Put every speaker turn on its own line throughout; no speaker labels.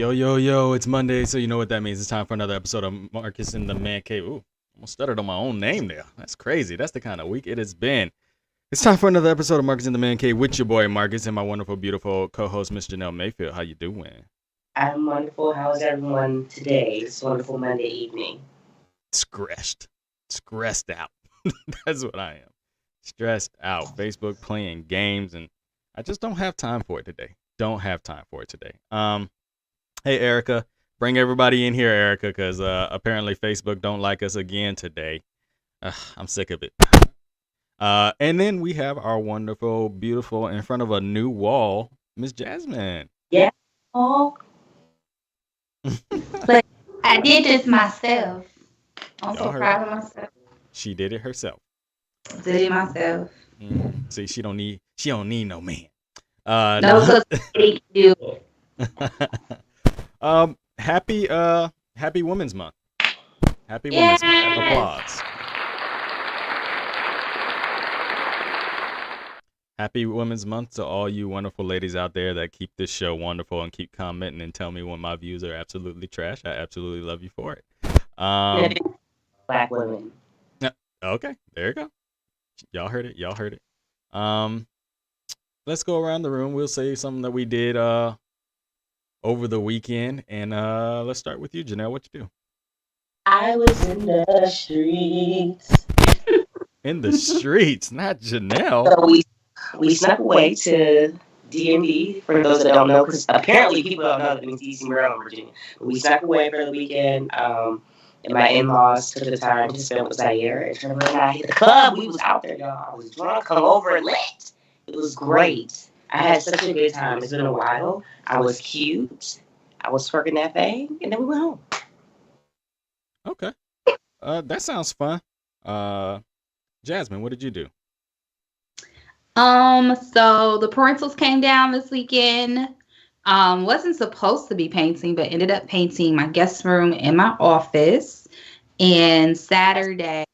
Yo, it's Monday, so you know what that means. It's time for another episode of Marcus in the Man Cave. Ooh, almost stuttered on my own name there. That's crazy. That's the kind of week it has been. It's time for another episode of Marcus in the Man Cave with your boy Marcus and my wonderful, beautiful co-host, Miss Janelle Mayfield. How you doing?
I'm wonderful. How's everyone today? This wonderful Monday evening.
Stressed out. That's what I am. Stressed out. Facebook playing games, and I just don't have time for it today. Hey, Erica, bring everybody in here, Erica, because apparently Facebook don't like us again today. I'm sick of it. And then we have our wonderful, beautiful, in front of a new wall, Miss Jasmine.
Yeah. Oh.
But I did this myself. I'm so
Y'all heard
proud of myself.
She did it herself.
Did it myself.
See, she don't need no man.
No, because they can do it.
Happy Women's Month. Happy Women's Month. Applause. Happy Women's Month to all you wonderful ladies out there that keep this show wonderful and keep commenting and tell me when my views are absolutely trash. I absolutely love you for it.
Black women.
Okay, there you go. Y'all heard it. Let's go around the room. We'll say something that we did over the weekend, and let's start with you, Janelle. What you do?
I was in the streets.
In the streets, not Janelle.
So we snuck away to D&D, for those that don't know, because apparently people don't know that it means DC, Maryland, Virginia. But we snuck away for the weekend, and my in-laws took the time to spend with Zaire, and Trevor and I hit the club. We was out there, y'all. I was drunk, hungover, and lit. It was great. I had such a good time. It's been a while. I was cute. I was twerking that thing, and then we went home.
Okay. That sounds fun. Jasmine, what did you do?
So the parentals came down this weekend. Wasn't supposed to be painting, but ended up painting my guest room and my office. And Saturday,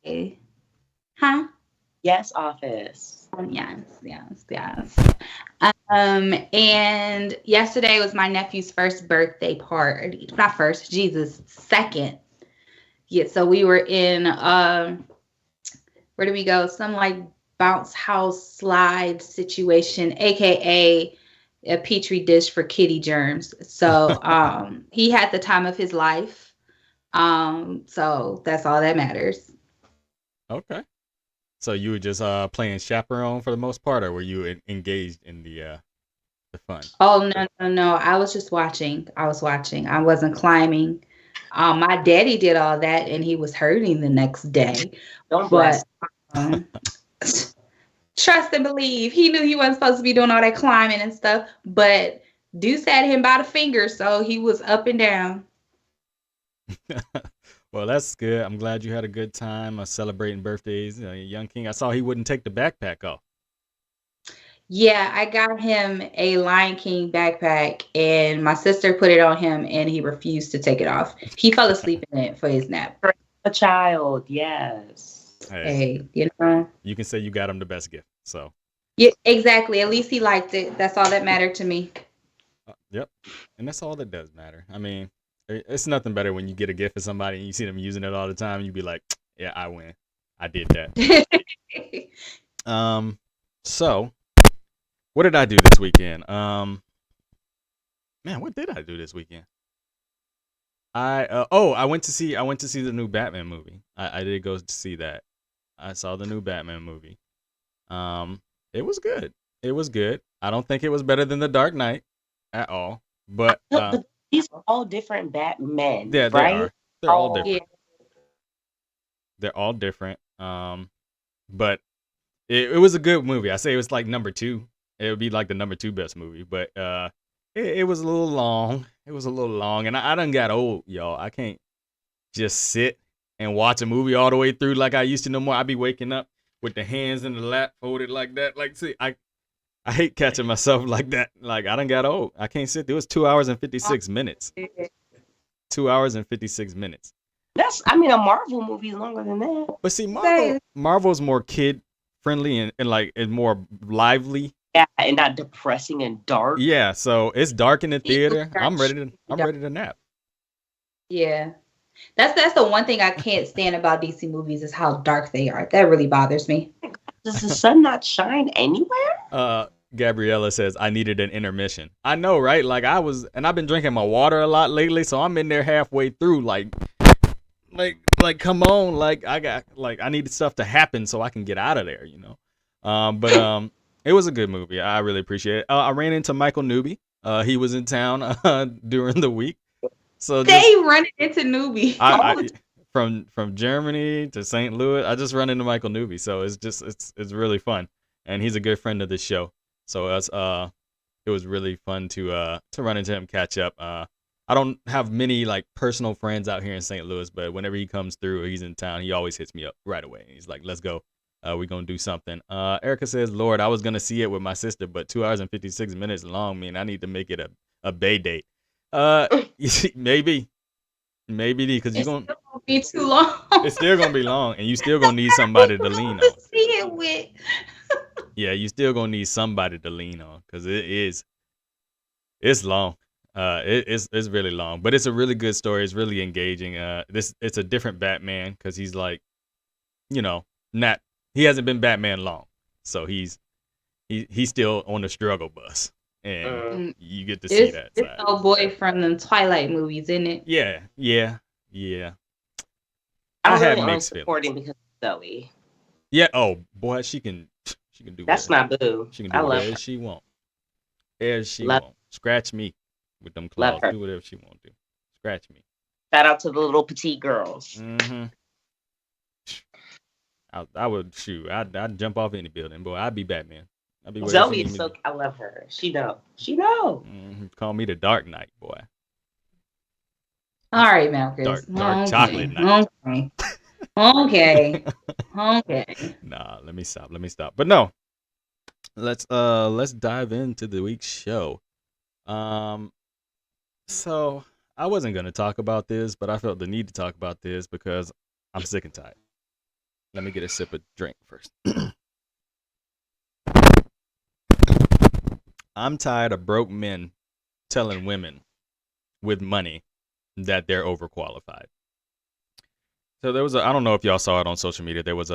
Yes, office.
Yes. And yesterday was my nephew's first birthday party. Not first, Jesus, second. Yeah, so we were in where did we go? Some like bounce house slide situation, aka a petri dish for kitty germs. So he had the time of his life. So that's all that matters.
Okay. So you were just playing chaperone for the most part, or were you engaged in the fun?
Oh no. I was just watching. I wasn't climbing. My daddy did all that and he was hurting the next day. But trust and believe. He knew he wasn't supposed to be doing all that climbing and stuff, but Deuce had him by the finger, so he was up and down.
Well, that's good. I'm glad you had a good time celebrating birthdays. Young King, I saw he wouldn't take the backpack off.
Yeah, I got him a Lion King backpack, and my sister put it on him, and he refused to take it off. He fell asleep in it for his nap.
A child, yes.
Hey, you know.
You can say you got him the best gift. So.
Yeah, exactly. At least he liked it. That's all that mattered to me.
Yep, and that's all that does matter. I mean, it's nothing better when you get a gift for somebody and you see them using it all the time, and you be like, "Yeah, I win. I did that." So. What did I do this weekend? Man, what did I do this weekend? I went to see the new Batman movie. I did go to see that. I saw the new Batman movie. It was good. I don't think it was better than The Dark Knight at all. But
these are all different Batmen.
Yeah, they
right?
are. They're all different.
Yeah.
They're all different. But it was a good movie. I say it was like number 2. It would be like the number 2 best movie, but it was a little long. And I done got old, y'all. I can't just sit and watch a movie all the way through like I used to no more. I be waking up with the hands in the lap folded like that. Like, see, I hate catching myself like that. Like, I done got old. I can't sit. It was 2 hours and 56 minutes. 2 hours and 56 minutes.
A Marvel movie is longer than that.
But see, Marvel's more kid friendly and like is more lively.
Yeah, and not depressing and dark.
Yeah, so it's dark in the theater. I'm ready
Dark.
to nap.
Yeah. That's the one thing I can't stand about DC movies is how dark they are. That really bothers me.
Does the sun not shine anywhere?
Gabriella says I needed an intermission. I know, right? Like I've been drinking my water a lot lately, so I'm in there halfway through, like come on, like I needed stuff to happen so I can get out of there, you know. But it was a good movie. I really appreciate it. I ran into Michael Newby. He was in town during the week, so
They running into newbie.
I from Germany to St. Louis, I just run into Michael Newby, so it's really fun, and he's a good friend of the show. So it was really fun to run into him, catch up. I don't have many like personal friends out here in St. Louis, but whenever he comes through, he's in town, he always hits me up right away. He's like, "Let's go. We're gonna do something." Erica says, "Lord, I was gonna see it with my sister, but 2 hours and 56 minutes long. Man, I need to make it a bay date." Maybe because you're gonna
be too long.
It's still gonna be long, and you still gonna need somebody to lean on.
See it with.
Yeah, you still gonna need somebody to lean on because it's long. It's really long, but it's a really good story. It's really engaging. It's a different Batman because he's like, you know, he hasn't been Batman long, so he's still on the struggle bus, and you get to see that.
It's old boy from the Twilight movies, isn't it?
Yeah.
I'm really unsupporting because of Zoe.
Yeah. Oh boy, she can do.
That's my boo.
She can do whatever she want. Scratch me with them claws. Do whatever she want to. Scratch me.
Shout out to the little petite girls.
Mm-hmm. I would shoot. I'd jump off any building, boy. I'd be Batman. I'd be
Zoe is so. I love her. She know.
Mm-hmm. Call me the Dark Knight, boy.
All right, Malcolm.
Dark chocolate night.
Okay.
Nah, let me stop. But no, let's dive into the week's show. So I wasn't gonna talk about this, but I felt the need to talk about this because I'm sick and tired. Let me get a sip of drink first. I'm tired of broke men telling women with money that they're overqualified. So there was I don't know if y'all saw it on social media. There was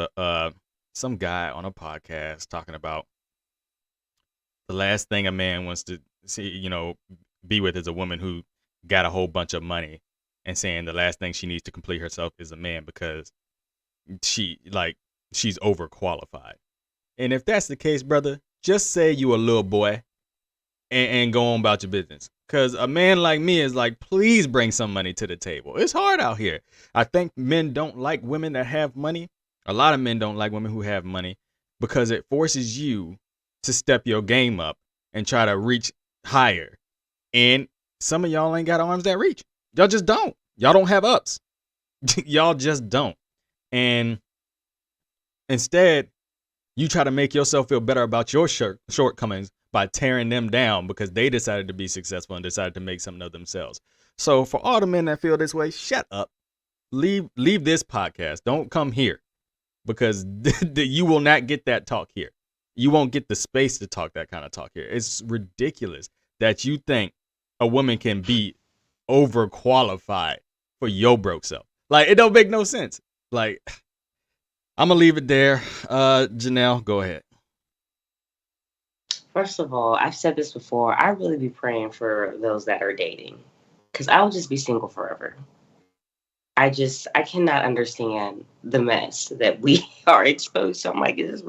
some guy on a podcast talking about the last thing a man wants to see, be with is a woman who got a whole bunch of money, and saying the last thing she needs to complete herself is a man because she's overqualified. And if that's the case, brother, just say you a little boy and go on about your business. Because a man like me is like, please bring some money to the table. It's hard out here. I think men don't like women that have money. A lot of men don't like women who have money because it forces you to step your game up and try to reach higher. And some of y'all ain't got arms that reach. Y'all just don't. Y'all don't have ups. Y'all just don't. And instead, you try to make yourself feel better about your shortcomings by tearing them down because they decided to be successful and decided to make something of themselves. So for all the men that feel this way, shut up. Leave this podcast. Don't come here because you will not get that talk here. You won't get the space to talk that kind of talk here. It's ridiculous that you think a woman can be overqualified for your broke self. Like, it don't make no sense. Like, I'm going to leave it there. Janelle, go ahead.
First of all, I've said this before. I really be praying for those that are dating because I will just be single forever. I cannot understand the mess that we are exposed to. I'm like, is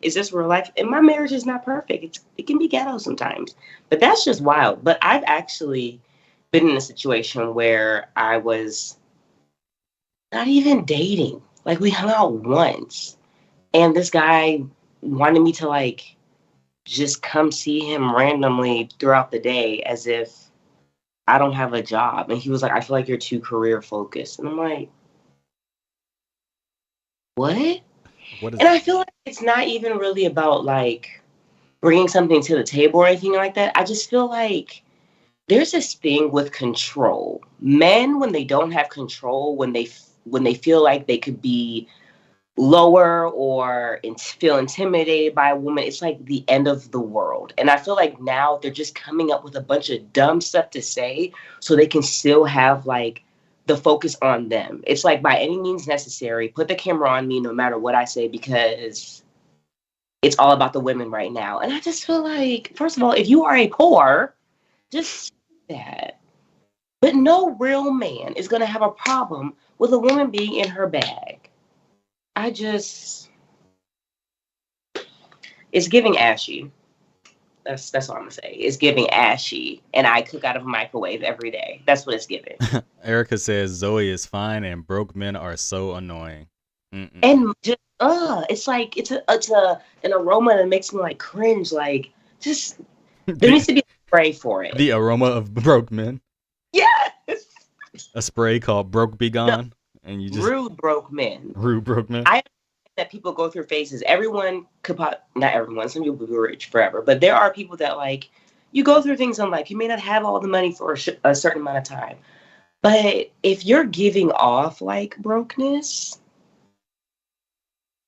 this real life? And my marriage is not perfect. It can be ghetto sometimes, but that's just wild. But I've actually been in a situation where I was not even dating. Like, we hung out once and this guy wanted me to like just come see him randomly throughout the day as if I don't have a job. And he was like, I feel like you're too career focused. And I'm like, what? And I feel like it's not even really about like bringing something to the table or anything like that. I just feel like there's this thing with control. Men, when they don't have control, when they feel like they could be lower or feel intimidated by a woman, it's like the end of the world. And I feel like now they're just coming up with a bunch of dumb stuff to say so they can still have like the focus on them. It's like by any means necessary, put the camera on me no matter what I say, because it's all about the women right now. And I just feel like, first of all, if you are a whore, just say that. But no real man is going to have a problem with a woman being in her bag. It's giving ashy. That's all I'm gonna say. It's giving ashy, and I cook out of a microwave every day. That's what it's giving.
Erica says Zoe is fine and broke men are so annoying. Mm-mm.
And just it's like it's an aroma that makes me like cringe. Like just there needs to be a spray for it.
The aroma of broke men.
Yes.
A spray called Broke Be Gone, and you just
Rude broke men.
rude broke men.
I that people go through phases. Everyone could not everyone. Some people will be rich forever, but there are people that like you go through things in life. You may not have all the money for a certain amount of time, but if you're giving off like brokenness,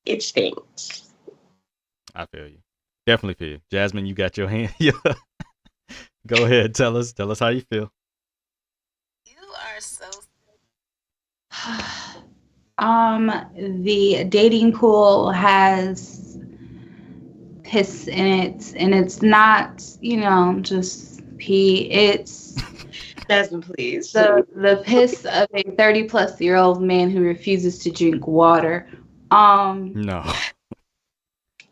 it stinks.
I feel you. Definitely feel you. Jasmine, you got your hand. Yeah. Go ahead. Tell us how you feel.
You are so.
The dating pool has piss in it, and it's not, just pee. It's
Jasmine, please.
the piss of a 30-plus-year-old man who refuses to drink water.
No.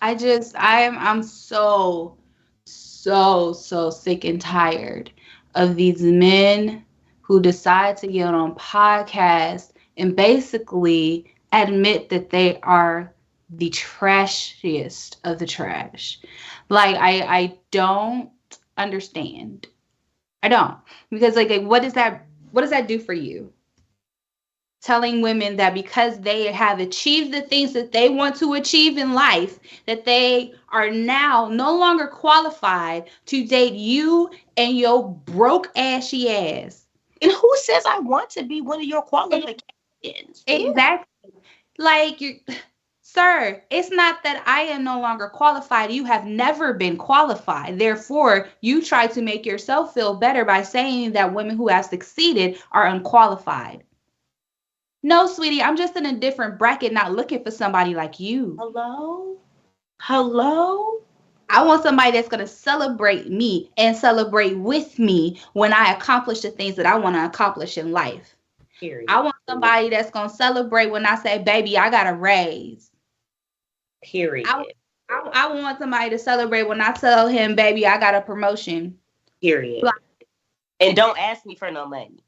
I'm so sick and tired of these men who decide to get on podcasts and basically admit that they are the trashiest of the trash. Like, I don't understand. I don't. Because like what does that do for you? Telling women that because they have achieved the things that they want to achieve in life, that they are now no longer qualified to date you and your broke ashy ass.
And who says I want to be one of your qualifications?
Exactly. Like, sir, it's not that I am no longer qualified. You have never been qualified. Therefore, you try to make yourself feel better by saying that women who have succeeded are unqualified. No, sweetie, I'm just in a different bracket, not looking for somebody like you.
Hello?
I want somebody that's going to celebrate me and celebrate with me when I accomplish the things that I want to accomplish in life.
Period.
I want somebody that's going to celebrate when I say, baby, I got a raise.
Period.
I want somebody to celebrate when I tell him, baby, I got a promotion.
Period. And don't ask me for no money.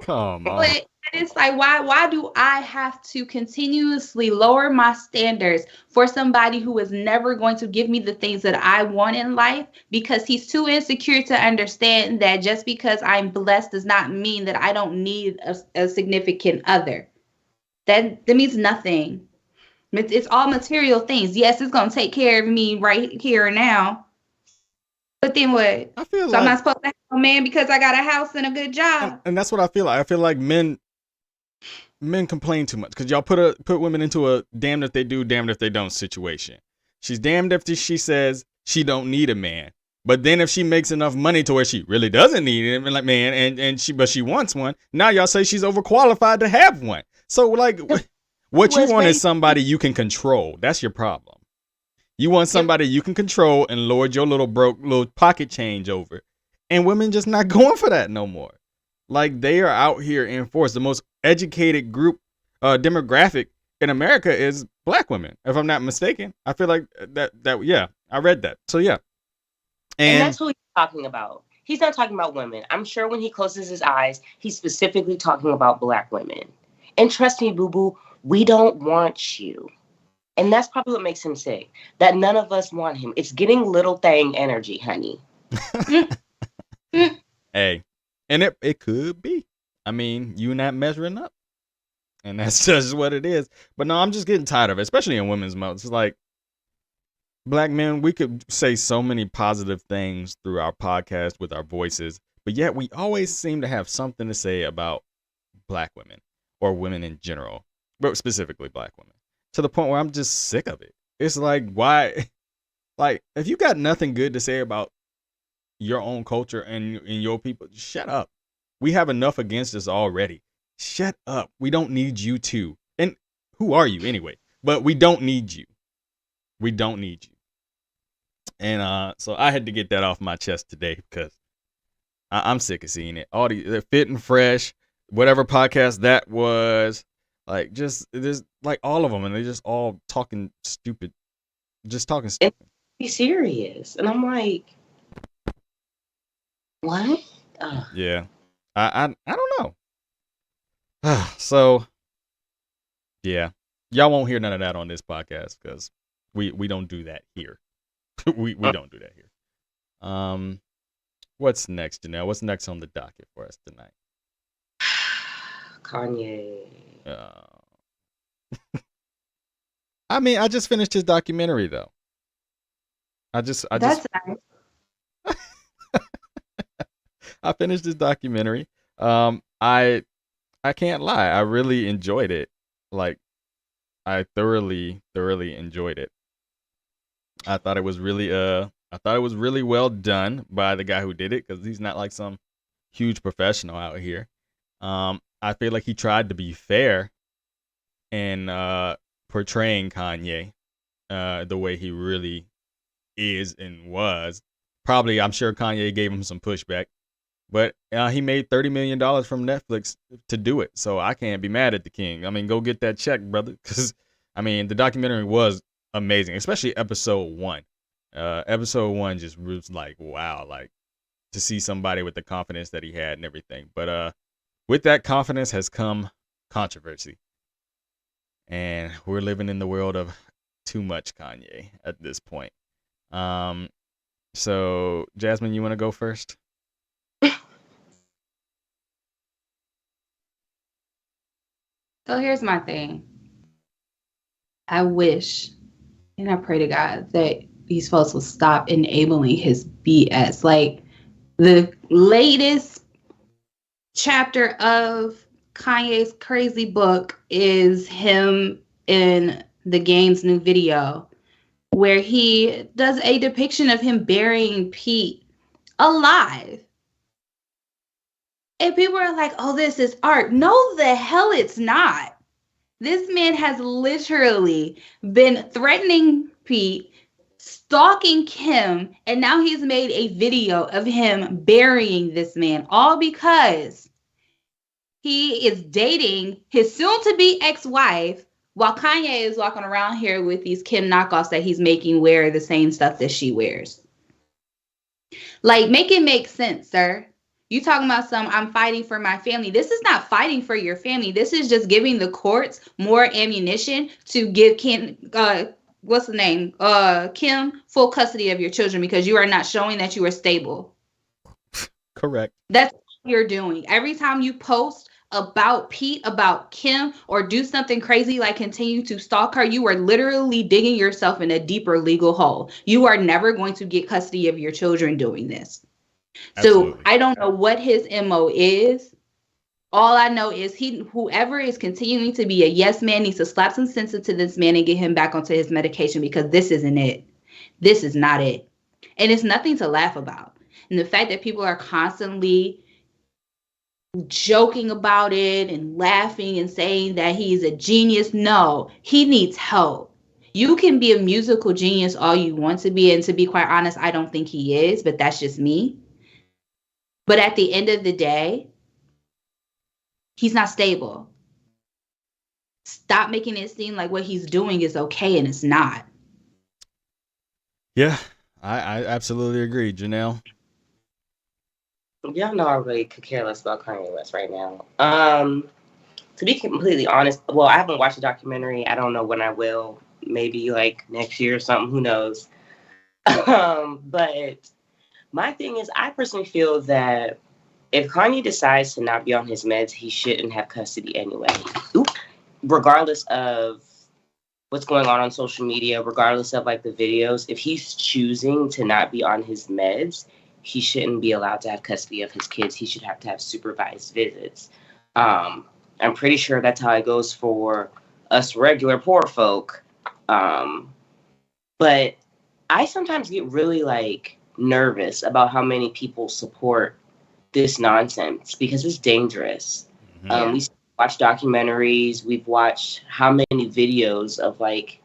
Come on.
But it's like, why do I have to continuously lower my standards for somebody who is never going to give me the things that I want in life, because he's too insecure to understand that just because I'm blessed does not mean that I don't need a significant other. That means nothing. It's all material things. Yes, it's going to take care of me right here and now. But then what?
I feel
so
like
I'm not supposed to have a man because I got a house and a good job.
and that's what I feel like. I feel like men complain too much because y'all put women into a damned if they do, damned if they don't situation. She's damned if she says she don't need a man, but then if she makes enough money to where she really doesn't need a man, but she wants one, now y'all say she's overqualified to have one. So like, what you want is somebody you can control. That's your problem. You want somebody you can control and lord your little pocket change over. And women just not going for that no more. Like, they are out here in force. The most educated group demographic in America is black women, if I'm not mistaken. I feel like that yeah, I read that. So yeah.
And that's who he's talking about. He's not talking about women. I'm sure when he closes his eyes, he's specifically talking about black women. And trust me, boo-boo, we don't want you. And that's probably what makes him sick. That none of us want him. It's getting little thing energy, honey.
Hey, and it could be. I mean, you not measuring up. And that's just what it is. But no, I'm just getting tired of it, especially in women's mouths. It's like, black men, we could say so many positive things through our podcast with our voices, but yet we always seem to have something to say about black women or women in general. but specifically black women, to the point where I'm just sick of it. It's like, why? Like, if you got nothing good to say about your own culture and your people, shut up. We have enough against us already. Shut up. We don't need you to. And who are you anyway? But we don't need you. We don't need you. And so I had to get that off my chest today because I'm sick of seeing it. All they're fit and fresh, whatever podcast that was, like, just there's like all of them, and they're just all talking stupid, just talking stupid.
Be serious, and I'm like, what? Ugh.
Yeah, I don't know. So yeah, y'all won't hear none of that on this podcast because we don't do that here. we don't do that here. What's next, Janelle? What's next on the docket for us tonight?
Kanye.
I mean, I just finished his documentary though.
That's nice.
I finished his documentary. I can't lie. I really enjoyed it. Like, I thoroughly enjoyed it. I thought it was really well done by the guy who did it, because he's not like some huge professional out here. I feel like he tried to be fair in portraying Kanye the way he really is and was. Probably, I'm sure Kanye gave him some pushback, but he made $30 million from Netflix to do it. So I can't be mad at the king. I mean, go get that check, brother. Because, I mean, the documentary was amazing, especially episode 1. Episode 1 just was like, wow, like, to see somebody with the confidence that he had and everything. But with that confidence has come controversy. And we're living in the world of too much Kanye at this point. So, Jasmine, you want to go first?
So here's my thing. I wish and I pray to God that these folks will stop enabling his BS. Like, the latest chapter of Kanye's crazy book is him in the game's new video, where he does a depiction of him burying Pete alive. And people are like, oh, this is art. No, the hell it's not. This man has literally been threatening Pete, stalking Kim, and now he's made a video of him burying this man, all because he is dating his soon-to-be ex-wife, while Kanye is walking around here with these Kim knockoffs that he's making wear the same stuff that she wears. Like, make it make sense, sir. You talking about I'm fighting for my family. This is not fighting for your family. This is just giving the courts more ammunition to give Kim, what's the name? Kim, full custody of your children, because you are not showing that you are stable.
Correct.
That's what you're doing. Every time you post about Pete, about Kim, or do something crazy like continue to stalk her, you are literally digging yourself in a deeper legal hole. You are never going to get custody of your children doing this. Absolutely. So I don't know what his MO is. All I know is whoever is continuing to be a yes man needs to slap some sense into this man and get him back onto his medication, because this isn't it. This is not it. And it's nothing to laugh about. And the fact that people are constantly joking about it and laughing and saying that he's a genius. No, he needs help. You can be a musical genius all you want to be. And to be quite honest, I don't think he is, but that's just me. But at the end of the day, he's not stable. Stop making it seem like what he's doing is okay, and it's not.
Yeah, I absolutely agree, Janelle.
Y'all know I really could care less about Kanye West right now. To be completely honest, well, I haven't watched the documentary. I don't know when I will. Maybe like next year or something. Who knows? But my thing is, I personally feel that if Kanye decides to not be on his meds, he shouldn't have custody anyway. Regardless of what's going on social media, regardless of like the videos, if he's choosing to not be on his meds, he shouldn't be allowed to have custody of his kids. He should have to have supervised visits. I'm pretty sure that's how it goes for us regular poor folk. But I sometimes get really like nervous about how many people support this nonsense because it's dangerous.
Mhm.
We watch documentaries. We've watched how many videos of like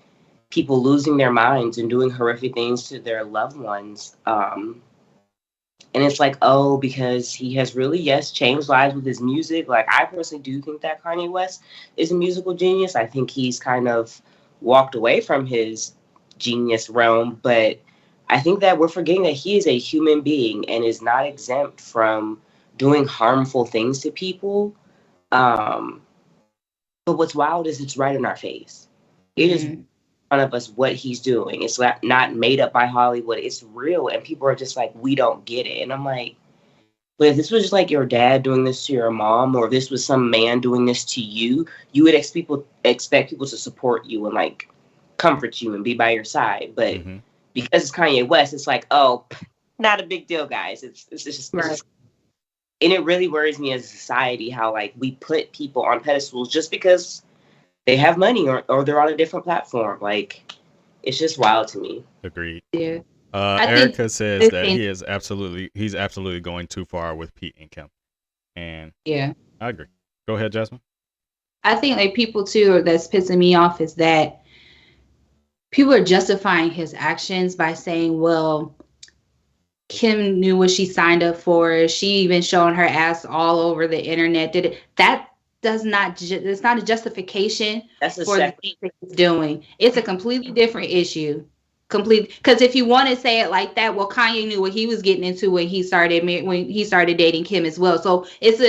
people losing their minds and doing horrific things to their loved ones. And it's like, oh, because he has really, yes, changed lives with his music. Like, I personally do think that Kanye West is a musical genius. I think he's kind of walked away from his genius realm, but I think that we're forgetting that he is a human being and is not exempt from doing harmful things to people. Um, but what's wild is it's right in our face. It is in front of us what he's doing. It's not made up by Hollywood. It's real, and people are just like, we don't get it. And I'm like, but if this was just like your dad doing this to your mom, or if this was some man doing this to you, you would expect people to support you and like comfort you and be by your side. But
Mhm.
because it's Kanye West, it's like, oh, not a big deal, guys. It's just, and it really worries me as a society how like we put people on pedestals just because they have money or they're on a different platform. Like, it's just wild to me.
Agreed.
Yeah. I think
Erica says
this
that
thing-
he's absolutely going too far with Pete and Kim, and
yeah.
I agree. Go ahead, Jasmine.
I think like people too that's pissing me off is that people are justifying his actions by saying, well, Kim knew what she signed up for. She even showing her ass all over the internet. That does not it's not a justification
That's a
for the
separate.
things that he's doing. It's a completely different issue. Because if you want to say it like that, well, Kanye knew what he was getting into when he started dating Kim as well. So it's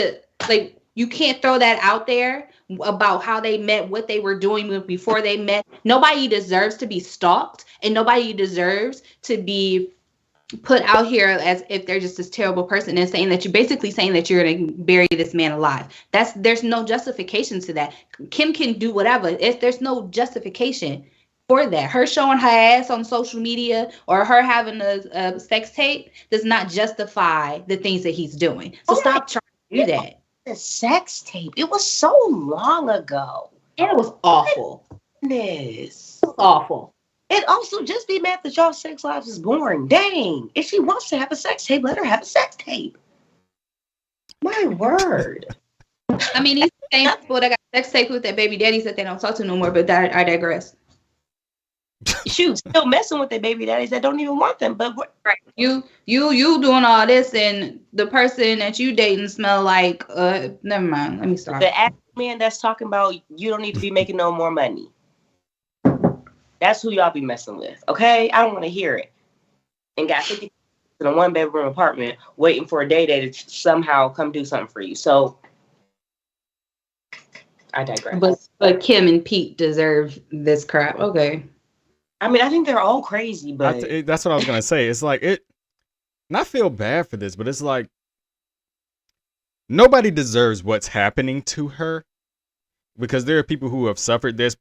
like you can't throw that out there about how they met, what they were doing before they met. Nobody deserves to be stalked, and nobody deserves to be put out here as if they're just this terrible person and saying that you're basically saying that you're going to bury this man alive. There's no justification to that. Kim can do whatever. If there's no justification for that, her showing her ass on social media or her having a sex tape does not justify the things that he's doing. So stop trying to do that.
The sex tape. It was so long ago.
And it was awful.
Goodness.
It was awful.
And also, just be mad that y'all's sex lives is boring. Dang. If she wants to have a sex tape, let her have a sex tape. My word.
I mean, these same people that got sex tapes with their baby daddies that they don't talk to no more, but I digress.
Shoot, still messing with their baby daddies that don't even want them. But
right, you doing all this, and the person that you dating smell like. Never mind. Let me stop.
The ass man that's talking about you don't need to be making no more money. That's who y'all be messing with, okay? I don't want to hear it. And got 50 in a one-bedroom apartment waiting for a day to somehow come do something for you. So, I digress.
But Kim and Pete deserve this crap. Okay.
I mean, I think they're all crazy, but
That's what I was gonna say. It's like and I feel bad for this, but it's like nobody deserves what's happening to her because there are people who have suffered this,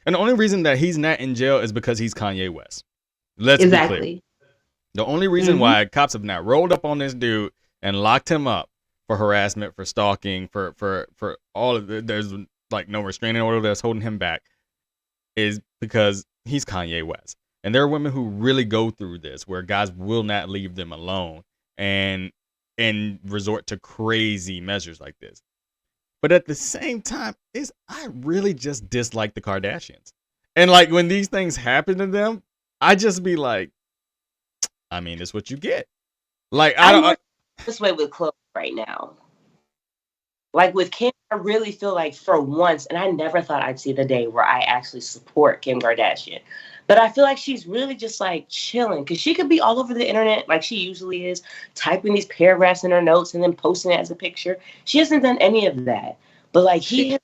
and the only reason that he's not in jail is because he's Kanye West. Let's be clear. The only reason why cops have not rolled up on this dude and locked him up for harassment, for stalking, for all of there's like no restraining order that's holding him back is because he's Kanye West. And there are women who really go through this where guys will not leave them alone and resort to crazy measures like this. But at the same time, I really just dislike the Kardashians. And like when these things happen to them, I just be like, I mean, it's what you get. Like
I'm this way with Khloe right now. Like with Kim, I really feel like for once, and I never thought I'd see the day where I actually support Kim Kardashian. But I feel like she's really just like chilling because she could be all over the internet like she usually is, typing these paragraphs in her notes and then posting it as a picture. She hasn't done any of that. But like he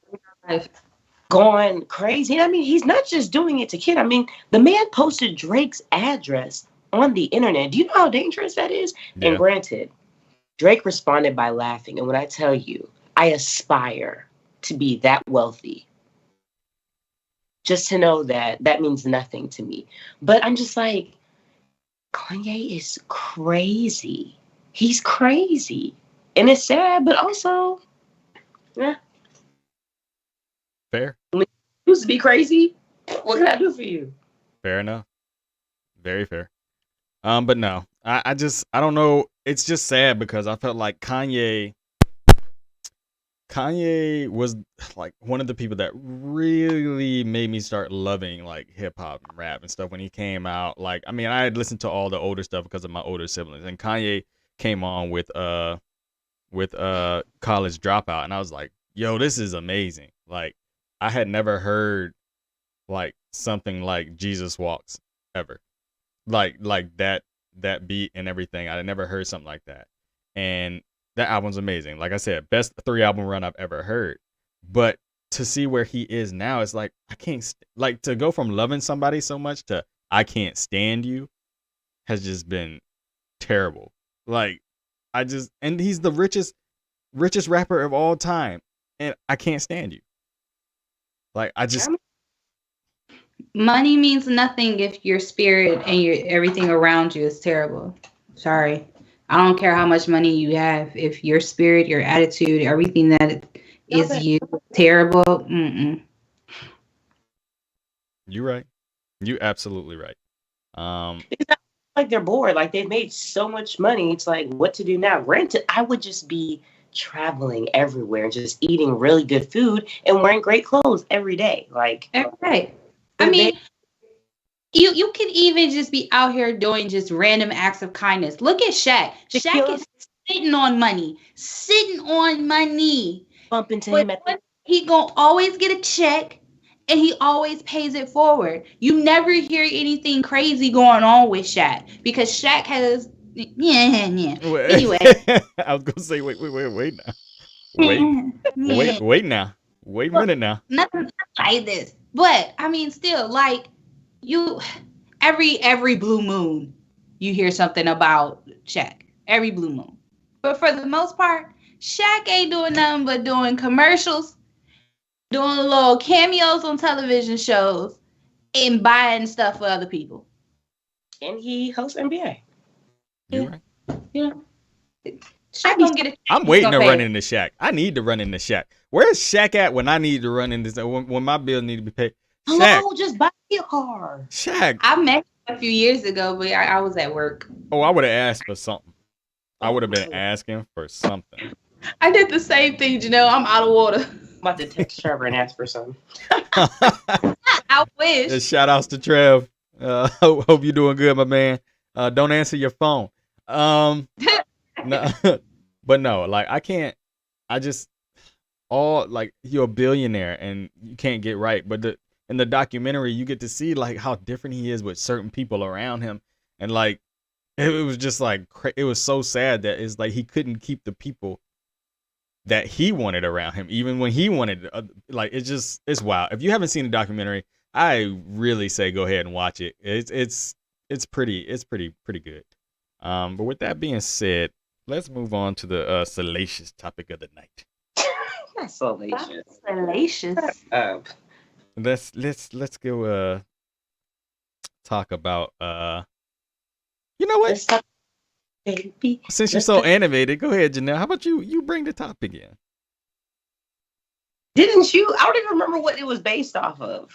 has gone crazy. I mean, he's not just doing it to Kim. I mean, the man posted Drake's address on the internet. Do you know how dangerous that is? Yeah. And granted, Drake responded by laughing. And when I tell you, I aspire to be that wealthy. Just to know that means nothing to me. But I'm just like, Kanye is crazy. He's crazy. And it's sad, but also, yeah.
Fair.
When you choose to be crazy, what can I do for you?
Fair enough. Very fair. But no, I don't know. It's just sad because I felt like Kanye was like one of the people that really made me start loving like hip hop and rap and stuff when he came out. Like, I mean, I had listened to all the older stuff because of my older siblings, and Kanye came on with College Dropout, and I was like, yo, this is amazing. Like, I had never heard like something like Jesus Walks ever. Like that beat and everything. I had never heard something like that. And that album's amazing. Like I said, best 3-album run I've ever heard. But to see where he is now, it's like I can't like to go from loving somebody so much to I can't stand you has just been terrible. Like and he's the richest rapper of all time, and I can't stand you. Like
money means nothing if your spirit and your everything around you is terrible. Sorry. I don't care how much money you have. If your spirit, your attitude, everything that is you terrible,
You're right. You absolutely right.
It's not like they're bored. Like they've made so much money. It's like, what to do now? Granted, I would just be traveling everywhere and just eating really good food and wearing great clothes every day. Like
every day. I mean, you can even just be out here doing just random acts of kindness. Look at Shaq. Shaq is sitting on money.
Bump into him
he gonna always get a check, and he always pays it forward. You never hear anything crazy going on with Shaq because Shaq has Anyway,
I was gonna say wait now. Wait a minute now.
Nothing like this, but I mean, still, like every blue moon, you hear something about Shaq. Every blue moon, but for the most part, Shaq ain't doing nothing but doing commercials, doing little cameos on television shows, and buying stuff for other people.
And he hosts NBA.
You're right.
Yeah. Shaq don't get it.
I'm waiting to run into Shaq. I need to run into Shaq. Where's Shaq at when I need to run into when my bill need to be paid? Shaq.
Hello, just buy me a car.
Shaq.
I met him a few years ago, but I was at work.
Oh, I would have asked for something. I would have been asking for something.
I did the same thing, Janelle. I'm out of water.
I'm about to text Trevor and ask for something.
I wish.
Just shout outs to Trev. Hope you're doing good, my man. Don't answer your phone. No, but no, like you're a billionaire and you can't get right. But in the documentary, you get to see like how different he is with certain people around him, and like it was just like it was so sad that it's like he couldn't keep the people that he wanted around him, even when he wanted. Like it's wild. If you haven't seen the documentary, I really say go ahead and watch it. It's pretty good. But with that being said, let's move on to the salacious topic of the night.
Not salacious.
Salacious.
Let's go talk about you know what?
Baby.
Since you're so animated, go ahead, Janelle. How about you bring the topic in?
Didn't you? I don't even remember what it was based off of.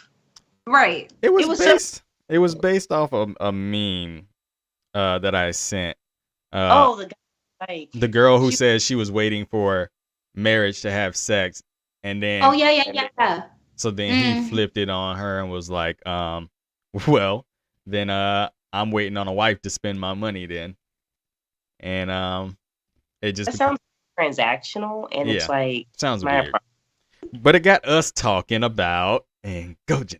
Right.
It was based off of a meme that I sent.
The guy, like
the girl who said she was waiting for marriage to have sex, and then
yeah.
So then he flipped it on her and was like, well, then I'm waiting on a wife to spend my money then. And it just
sounds transactional, and it's like
sounds weird. But it got us talking about and go, Janelle.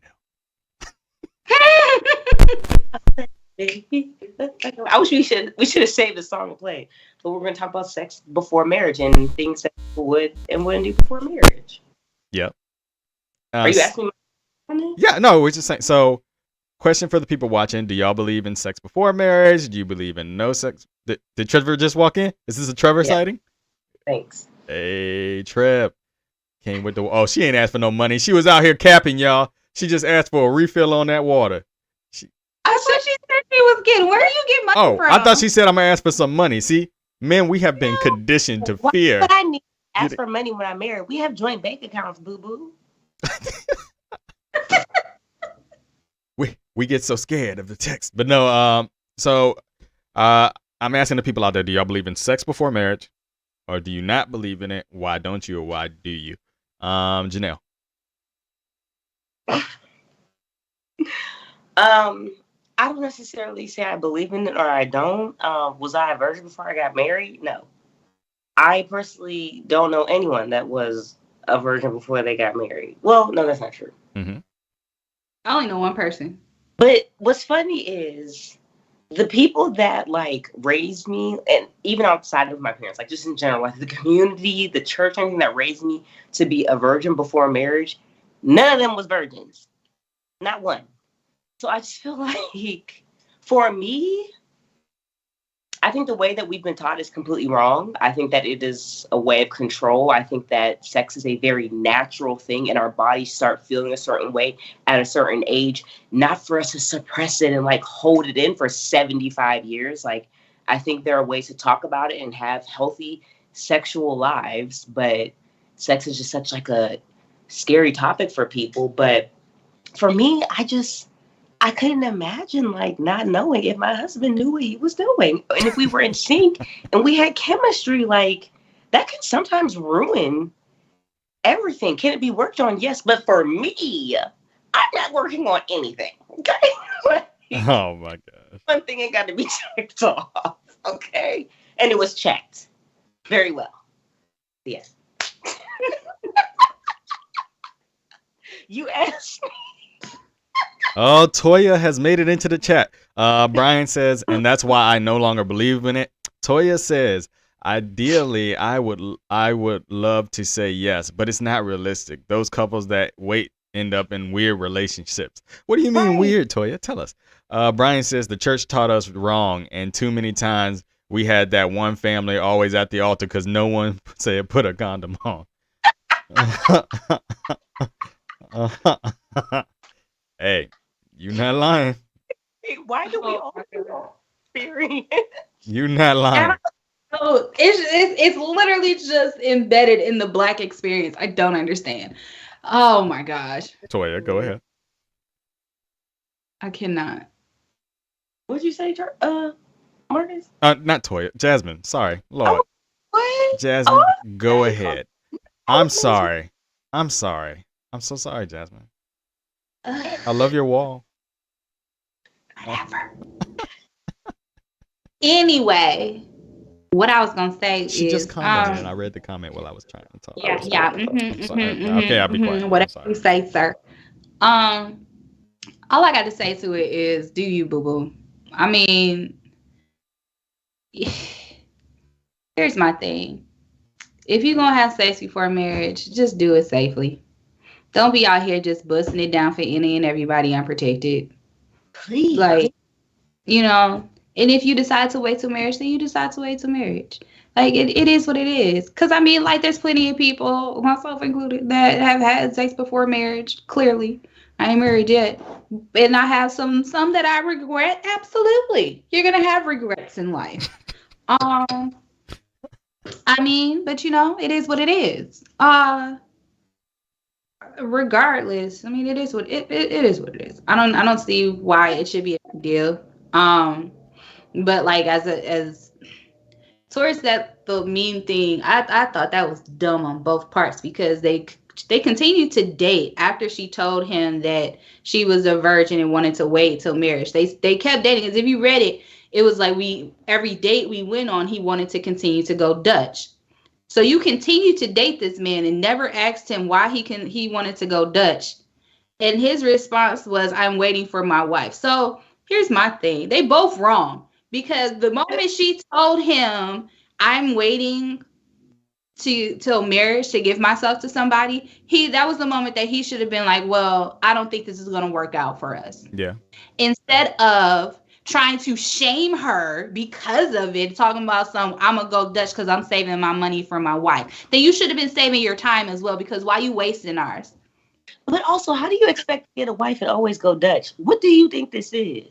I wish we should have saved the song and played, but we're going to talk about sex before marriage and things that people would and wouldn't do before marriage.
Yep.
Are you asking me?
Yeah, no, we're just saying. So, question for the people watching: do y'all believe in sex before marriage? Do you believe in no sex? Did Trevor just walk in? Is this a Trevor sighting?
Thanks.
Hey, Trev. Came with she ain't asked for no money. She was out here capping, y'all. She just asked for a refill on that water.
I thought she said she was getting. Where do you get money from?
I thought she said I'm gonna ask for some money. See, men, we have been conditioned to fear.
But I need to ask for money when I'm married. We have joint bank accounts, boo boo.
we get so scared of the text. But no, so I'm asking the people out there, do y'all believe in sex before marriage? Or do you not believe in it? Why don't you, or why do you? Janelle.
I don't necessarily say I believe in it or I don't. Was I a virgin before I got married? No. I personally don't know anyone that was a virgin before they got married. Well, no, that's not true.
Mm-hmm.
I only know one person.
But what's funny is the people that like raised me, and even outside of my parents, like just in general, like the community, the church, anything that raised me to be a virgin before marriage, none of them was virgins. Not one. So I just feel like for me, I think the way that we've been taught is completely wrong. I think that it is a way of control. I think that sex is a very natural thing and our bodies start feeling a certain way at a certain age, not for us to suppress it and like hold it in for 75 years. Like, I think there are ways to talk about it and have healthy sexual lives, but sex is just such like a scary topic for people. But for me, I couldn't imagine like not knowing if my husband knew what he was doing. And if we were in sync and we had chemistry, like that can sometimes ruin everything. Can it be worked on? Yes. But for me, I'm not working on anything. Okay. Like,
Oh my gosh.
one thing ain't got to be checked off. Okay. And it was checked very well. Yes. You asked me.
Oh, Toya has made it into the chat. Brian says, and that's why I no longer believe in it. Toya says, ideally, I would love to say yes, but it's not realistic. Those couples that wait end up in weird relationships. What do you mean weird, Toya? Tell us. Brian says the church taught us wrong, and too many times we had that one family always at the altar because no one said put a condom on. Hey. You not lying.
Why do we all experience?
You not lying.
Oh, it's literally just embedded in the Black experience. I don't understand. Oh my gosh.
Toya, go ahead.
I cannot.
What'd you say, Marcus?
Not Toya. Jasmine. Sorry. Lord.
What?
Jasmine, go ahead. I'm sorry. I'm sorry. I'm so sorry, Jasmine. I love your wall.
Whatever. Anyway, what I was gonna say
she
is,
just commented, and I read the comment while I was trying to talk.
Yeah.
Okay, I'll be quiet.
Whatever you say, sir. All I got to say to it is, do you, boo boo? I mean, here's my thing. If you're gonna have sex before marriage, just do it safely. Don't be out here just busting it down for any and everybody unprotected.
Please.
Like, you know, and if you decide to wait till marriage, then you decide to wait till marriage. Like, it is what it is. Because, I mean, like, there's plenty of people, myself included, that have had sex before marriage, clearly. I ain't married yet. And I have some that I regret. Absolutely. You're going to have regrets in life. I mean, but, you know, it is what it is. Regardless, I mean, it is what it is what it is. I don't see why it should be a big deal. But like as towards that the meme thing, I thought that was dumb on both parts because they continued to date after she told him that she was a virgin and wanted to wait till marriage. They kept dating, because if you read it, it was like every date we went on, he wanted to continue to go Dutch. So you continue to date this man and never asked him why he wanted to go Dutch. And his response was, I'm waiting for my wife. So here's my thing. They both wrong, because the moment she told him, I'm waiting till marriage to give myself to somebody, that was the moment that he should have been like, well, I don't think this is going to work out for us.
Yeah.
Instead of trying to shame her because of it, talking about I'm gonna go Dutch because I'm saving my money for my wife. Then you should have been saving your time as well, because why you wasting ours?
But also, how do you expect to get a wife and always go Dutch? What do you think this is?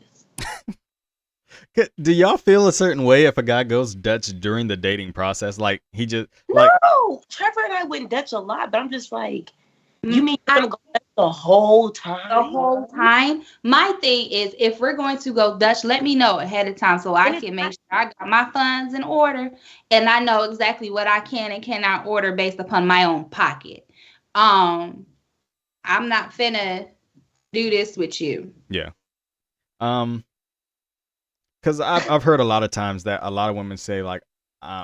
Do y'all feel a certain way if a guy goes Dutch during the dating process? Like he just
No, Trevor and I went Dutch a lot, but I'm just like, you mean you're gonna go Dutch the whole
the
time.
whole time. My thing is, if we're going to go Dutch, let me know ahead of time so I
And
can make sure I got my funds in order and I know exactly what I can and cannot order based upon my own pocket. I'm not finna do this with you.
Yeah. Because I've heard a lot of times that a lot of women say like,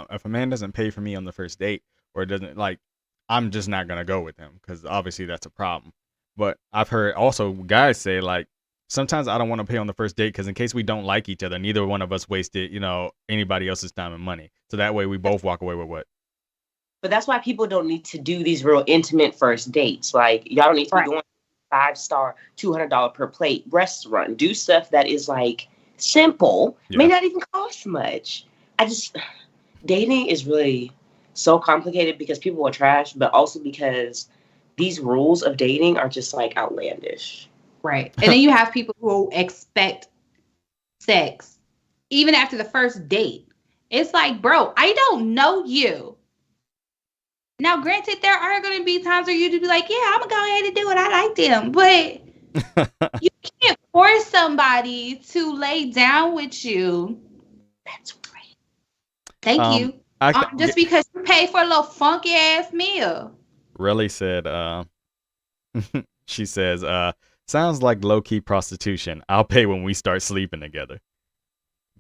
if a man doesn't pay for me on the first date or doesn't like, I'm just not gonna go with him because obviously that's a problem. But I've heard also guys say like, sometimes I don't want to pay on the first date because in case we don't like each other, neither one of us wasted anybody else's time and money. So that way we both walk away with what.
But that's why people don't need to do these real intimate first dates. Like, y'all don't need to be going 5-star, $200 per plate restaurant. Do stuff that is like simple, may not even cost much. Dating is really so complicated because people are trash, but also because these rules of dating are just like outlandish.
Right. And then you have people who expect sex even after the first date. It's like, bro, I don't know you. Now, granted, there are going to be times where you just be like, yeah, I'm going to go ahead and do it. I like them. But you can't force somebody to lay down with you.
That's right.
Thank you. Just because you pay for a little funky ass meal.
Really said, she says, sounds like low-key prostitution. I'll pay when we start sleeping together.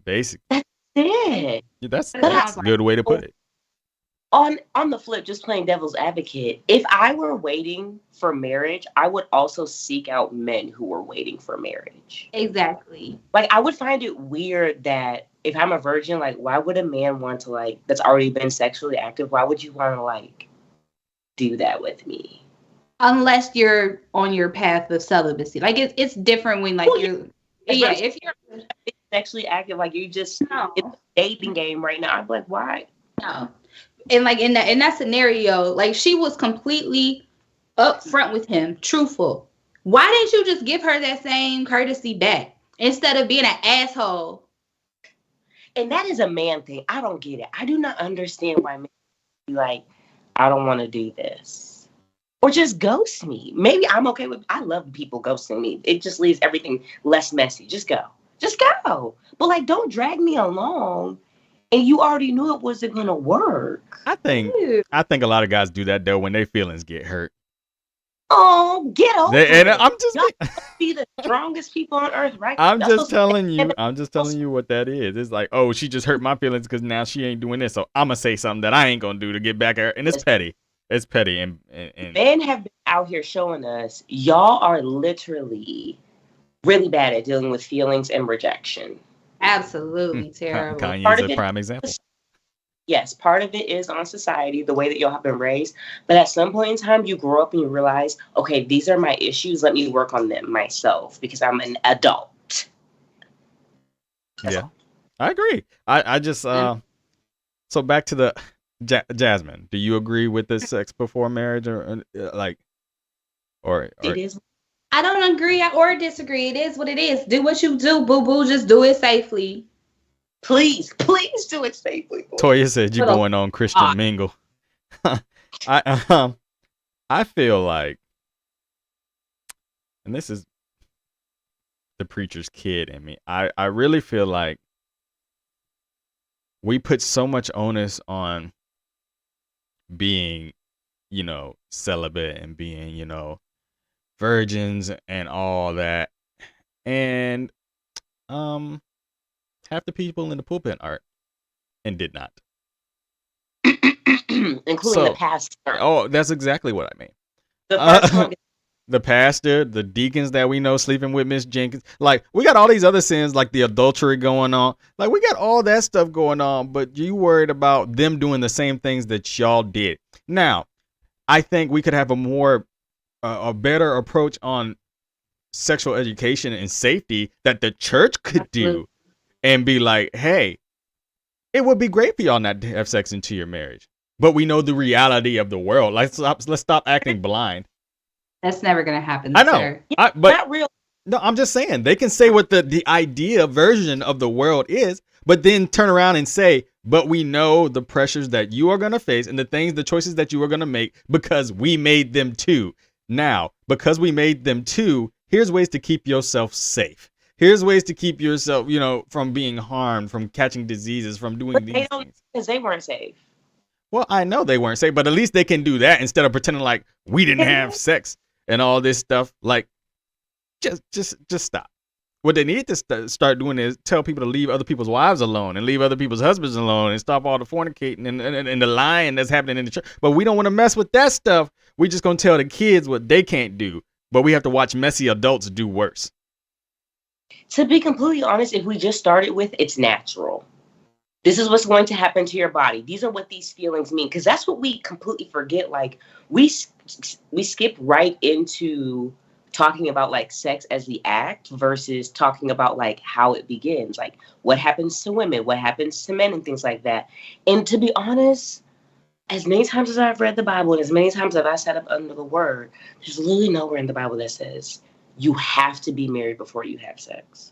Basically.
That's it.
Yeah, that's a good way to put it.
On the flip, just playing devil's advocate, if I were waiting for marriage, I would also seek out men who were waiting for marriage.
Exactly.
Like, I would find it weird that if I'm a virgin, like, why would a man want to, like, that's already been sexually active, why would you want to, like, do that with me?
Unless you're on your path of celibacy. Like, it's different when, like, if you're
sexually active, like, you just, it's a dating game right now. I'm like, why?
No. And like in that scenario, like she was completely upfront with him, truthful. Why didn't you just give her that same courtesy back instead of being an asshole?
And that is a man thing. I don't get it. I do not understand why men be like, I don't want to do this. Or just ghost me. Maybe I'm okay with, I love people ghosting me. It just leaves everything less messy. Just go. Just go. But like, don't drag me along. And you already knew it wasn't gonna work.
I think a lot of guys do that though when their feelings get hurt.
Oh, get over it.
And I'm just
be the strongest people on earth, right?
I'm just telling you what that is. It's like, oh, she just hurt my feelings because now she ain't doing this, so I'm gonna say something that I ain't gonna do to get back at her, and it's petty. It's petty, and
men have been out here showing us y'all are literally really bad at dealing with feelings and rejection.
Absolutely terrible.
Kanye's a prime example.
Yes, part of it is on society, the way that y'all have been raised. But at some point in time, you grow up and you realize, okay, these are my issues. Let me work on them myself because I'm an adult.
Yeah, I agree. I just so back to the Jasmine. Do you agree with the sex before marriage or like, or
it is?
I don't agree or disagree. It is what it is. Do what you do, boo boo. Just do it safely.
Please do it safely.
Toya said you're going on Christian Mingle. I feel like, and this is the preacher's kid in me. I really feel like we put so much onus on being, celibate and being, virgins and all that, and half the people in the pulpit aren't and did not,
including the pastor.
Oh, that's exactly what I mean. The pastor, the deacons that we know sleeping with Miss Jenkins. Like, we got all these other sins, like the adultery going on. Like, we got all that stuff going on, but you worried about them doing the same things that y'all did. Now, I think we could have a better approach on sexual education and safety that the church could do and be like, hey, it would be great for y'all not to have sex into your marriage. But we know the reality of the world. Let's stop acting blind.
That's never going to happen.
I know.
But not real.
No, I'm just saying they can say what the idea version of the world is, but then turn around and say, but we know the pressures that you are going to face and the choices that you are going to make because we made them too. Now, because we made them 2, here's ways to keep yourself safe. Here's ways to keep yourself, from being harmed, from catching diseases, from doing
But
these
they don't,
things.
because they weren't safe.
Well, I know they weren't safe, but at least they can do that instead of pretending like we didn't have sex and all this stuff. Like, just stop. What they need to start doing is tell people to leave other people's wives alone and leave other people's husbands alone and stop all the fornicating and the lying that's happening in the church. But we don't want to mess with that stuff. We just going to tell the kids what they can't do. But we have to watch messy adults do worse.
To be completely honest, if we just started with it's natural. This is what's going to happen to your body. These are what these feelings mean. Because that's what we completely forget. Like, we skip right into talking about, like, sex as the act versus talking about, like, how it begins. Like, what happens to women, what happens to men, and things like that. And to be honest, as many times as I've read the Bible and as many times as I've sat up under the word, there's literally nowhere in the Bible that says you have to be married before you have sex.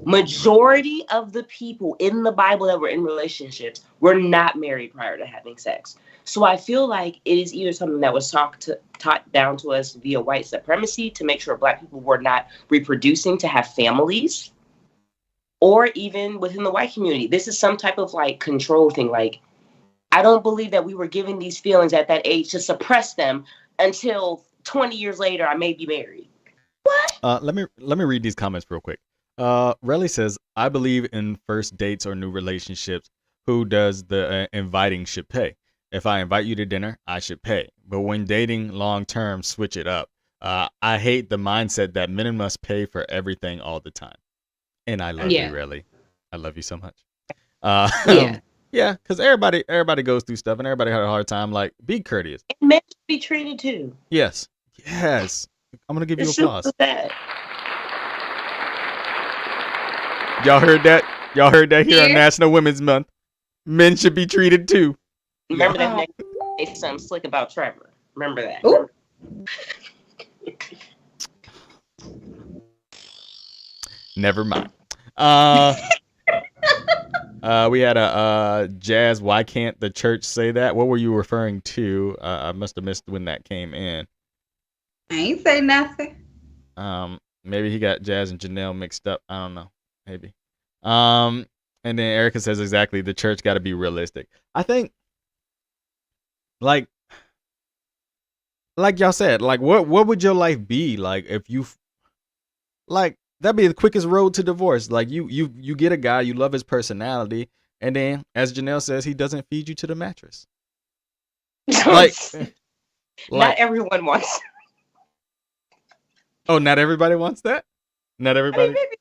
Majority of the people in the Bible that were in relationships were not married prior to having sex. So I feel like it is either something that was taught down to us via white supremacy to make sure Black people were not reproducing to have families, or even within the white community. This is some type of like control thing. Like, I don't believe that we were given these feelings at that age to suppress them until 20 years later I may be married. What?
Let me read these comments real quick. Relly says, I believe in first dates or new relationships, who does the inviting should pay. If I invite you to dinner, I should pay. But when dating long term, switch it up. I hate the mindset that men must pay for everything all the time. And I love you, Relly. I love you so much. Yeah, because everybody goes through stuff and everybody had a hard time. Like, be courteous.
And men should be treated too.
Yes. I'm gonna give you applause. Y'all heard that? Y'all heard that here on National Women's Month. Men should be treated too.
Remember that next day something slick about Trevor. Remember that.
Never mind. We had a Jazz, why can't the church say that? What were you referring to? I must have missed when that came in.
I ain't say nothing.
Maybe he got Jazz and Janelle mixed up. I don't know. Maybe. And then Erica says exactly, the church got to be realistic. I think, like y'all said, like what would your life be like if you, like, that'd be the quickest road to divorce. Like you get a guy, you love his personality, and then, as Janelle says, he doesn't feed you to the mattress. like
not everyone wants.
Oh, not everybody wants that? Not everybody?
I mean, maybe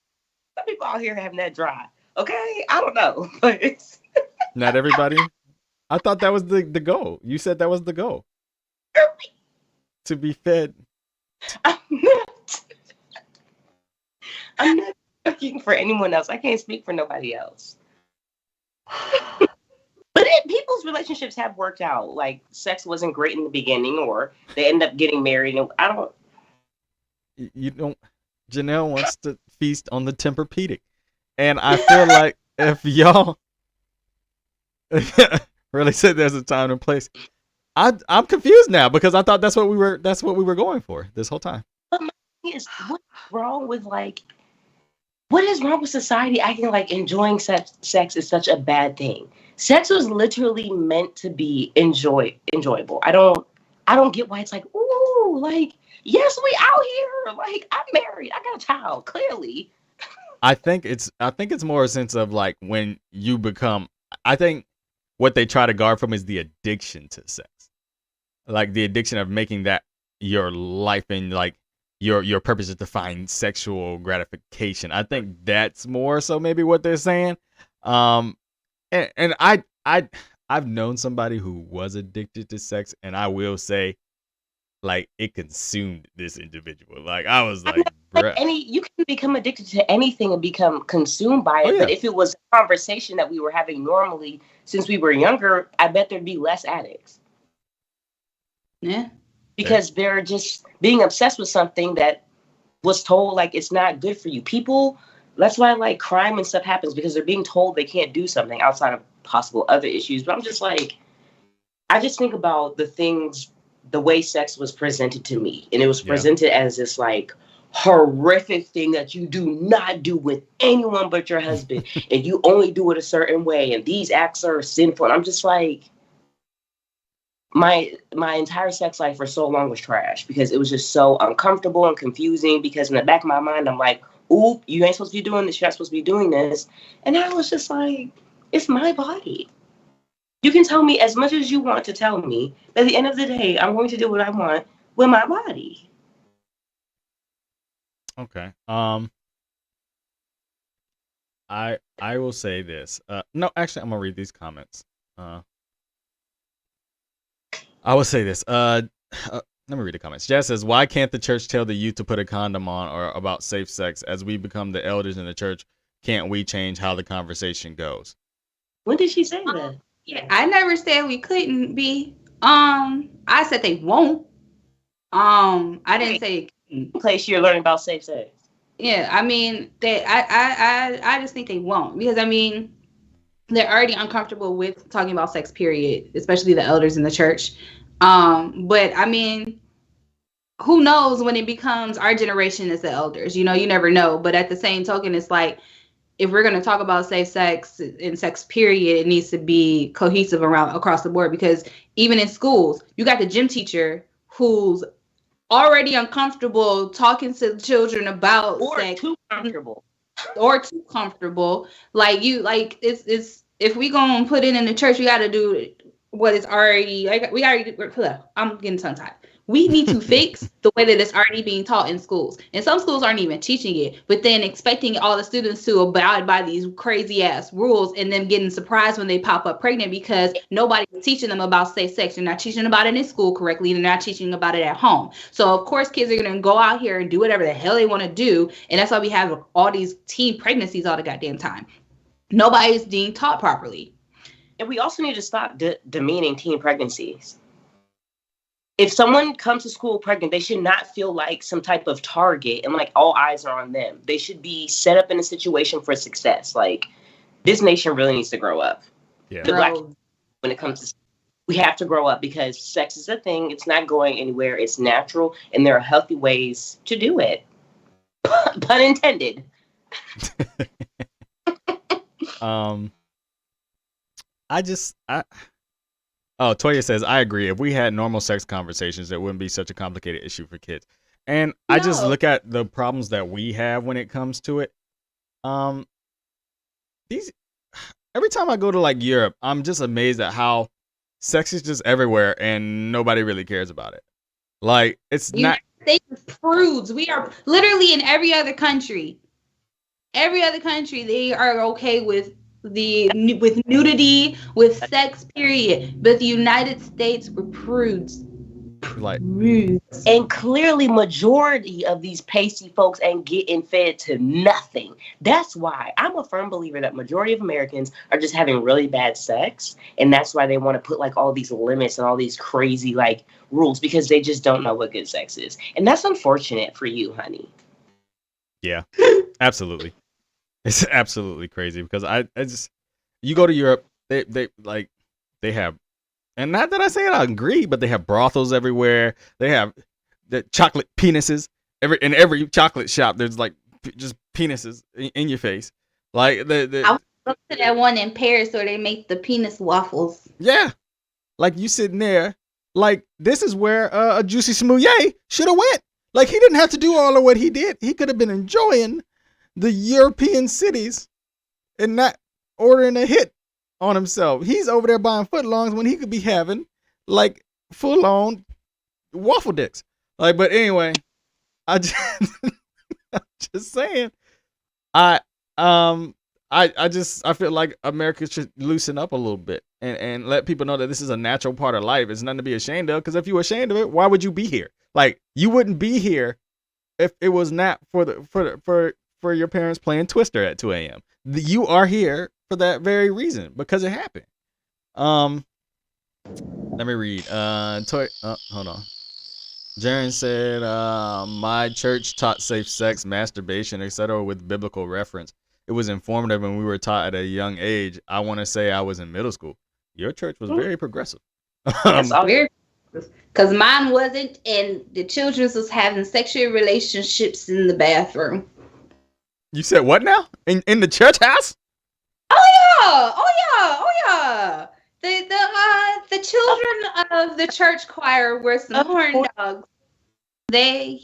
some people out here having that drive. Okay? I don't know. But it's
not everybody? I thought that was the goal. You said that was the goal. To be fed.
I'm not looking for anyone else. I can't speak for nobody else. But people's relationships have worked out. Like, sex wasn't great in the beginning, or they end up getting married. And I don't.
You don't. Janelle wants to feast on the Tempur-Pedic, and I feel like if y'all really said there's a time and place, I'm confused now because I thought that's what we were going for this whole time.
But my thing is, what's wrong with what is wrong with society acting like enjoying sex is such a bad thing? Sex was literally meant to be enjoyable. I don't get why it's like, ooh, like, yes, we out here. Like, I'm married. I got a child, clearly.
I think it's more a sense of like when you become, I think what they try to guard from is the addiction to sex. Like the addiction of making that your life and like your purpose is to find sexual gratification. I think that's more so maybe what they're saying. And I've known somebody who was addicted to sex, and I will say, like, it consumed this individual. Like, I was like, bruh.
You can become addicted to anything and become consumed by it. But if it was a conversation that we were having normally since we were younger, I bet there'd be less addicts.
Yeah.
Because they're just being obsessed with something that was told like it's not good for you. People, that's why like crime and stuff happens, because they're being told they can't do something outside of possible other issues. But I'm just like, I just think about the things the way sex was presented to me. And it was
Yeah.
presented as this like horrific thing that you do not do with anyone but your husband. And you only do it a certain way. And these acts are sinful. And I'm just like, my entire sex life for so long was trash because it was just so uncomfortable and confusing, because in the back of my mind, I'm like, oop, you ain't supposed to be doing this. You're not supposed to be doing this. And I was just like, it's my body. You can tell me as much as you want to tell me, but at the end of the day, I'm going to do what I want with my body.
Okay. I will say this. No, actually, I'm gonna read these comments. I will say this. Let me read the comments. Jazz says, "Why can't the church tell the youth to put a condom on or about safe sex? As we become the elders in the church, can't we change how the conversation goes?"
When did she say that?
Yeah, I never said we couldn't be. I said they won't. I didn't say.
Place you're learning about safe sex.
Yeah, I mean, I just think they won't, because I mean, they're already uncomfortable with talking about sex, period, especially the elders in the church. But I mean, who knows when it becomes our generation as the elders? You know, you never know. But at the same token, it's like, if we're going to talk about safe sex and sex, period, it needs to be cohesive across the board, because even in schools, you got the gym teacher who's already uncomfortable talking to children about sex,
too comfortable.
Like it's if we gonna put it in the church, we got to do what is already. I'm getting tongue tied. We need to fix the way that it's already being taught in schools, and some schools aren't even teaching it. But then expecting all the students to abide by these crazy ass rules, and then getting surprised when they pop up pregnant because nobody is teaching them about safe sex. They're not teaching about it in school correctly. They're not teaching about it at home. So of course, kids are gonna go out here and do whatever the hell they want to do, and that's why we have all these teen pregnancies all the goddamn time. Nobody's being taught properly.
And we also need to stop demeaning teen pregnancies. If someone comes to school pregnant, they should not feel like some type of target and like all eyes are on them. They should be set up in a situation for success. Like, this nation really needs to grow up.
Yeah.
The Black, when it comes to, we have to grow up, because sex is a thing. It's not going anywhere. It's natural, and there are healthy ways to do it. Pun intended.
Toya says, I agree. If we had normal sex conversations, it wouldn't be such a complicated issue for kids. And I just look at the problems that we have when it comes to it. Every time I go to like Europe, I'm just amazed at how sex is just everywhere and nobody really cares about it. Like, it's not.
They prudes. We are literally in every other country. Every other country, they are okay with nudity, with sex, period. But the United States were prudes.
Like,
and clearly majority of these pasty folks ain't getting fed to nothing. That's why I'm a firm believer that majority of Americans are just having really bad sex, and that's why they want to put like all these limits and all these crazy like rules, because they just don't know what good sex is. And that's unfortunate for you, honey.
Yeah, absolutely. It's absolutely crazy, because I just, you go to Europe, they have, and not that I say it, I agree, but they have brothels everywhere. They have the chocolate penises. In every chocolate shop, there's like just penises in your face. Like
I went to that one in Paris where they make the penis waffles.
Yeah, like you sitting there, like this is where a Juicy Smouye should have went. Like, he didn't have to do all of what he did. He could have been enjoying the European cities and not ordering a hit on himself. He's over there buying footlongs when he could be having like full on waffle dicks. Like, but anyway, I'm just saying, I feel like America should loosen up a little bit and let people know that this is a natural part of life. It's nothing to be ashamed of, because if you were ashamed of it, why would you be here? Like, you wouldn't be here if it was not for your parents playing Twister at 2 a.m. You are here for that very reason, because it happened. Let me read. Hold on. Jaren said, my church taught safe sex, masturbation, etc. with biblical reference. It was informative and we were taught at a young age. I want to say I was in middle school. Your church was very progressive.
Very Because mine wasn't, and the children's was having sexual relationships in the bathroom.
You said what now? In the church house?
Oh yeah. The children of the church choir were some horn dogs. They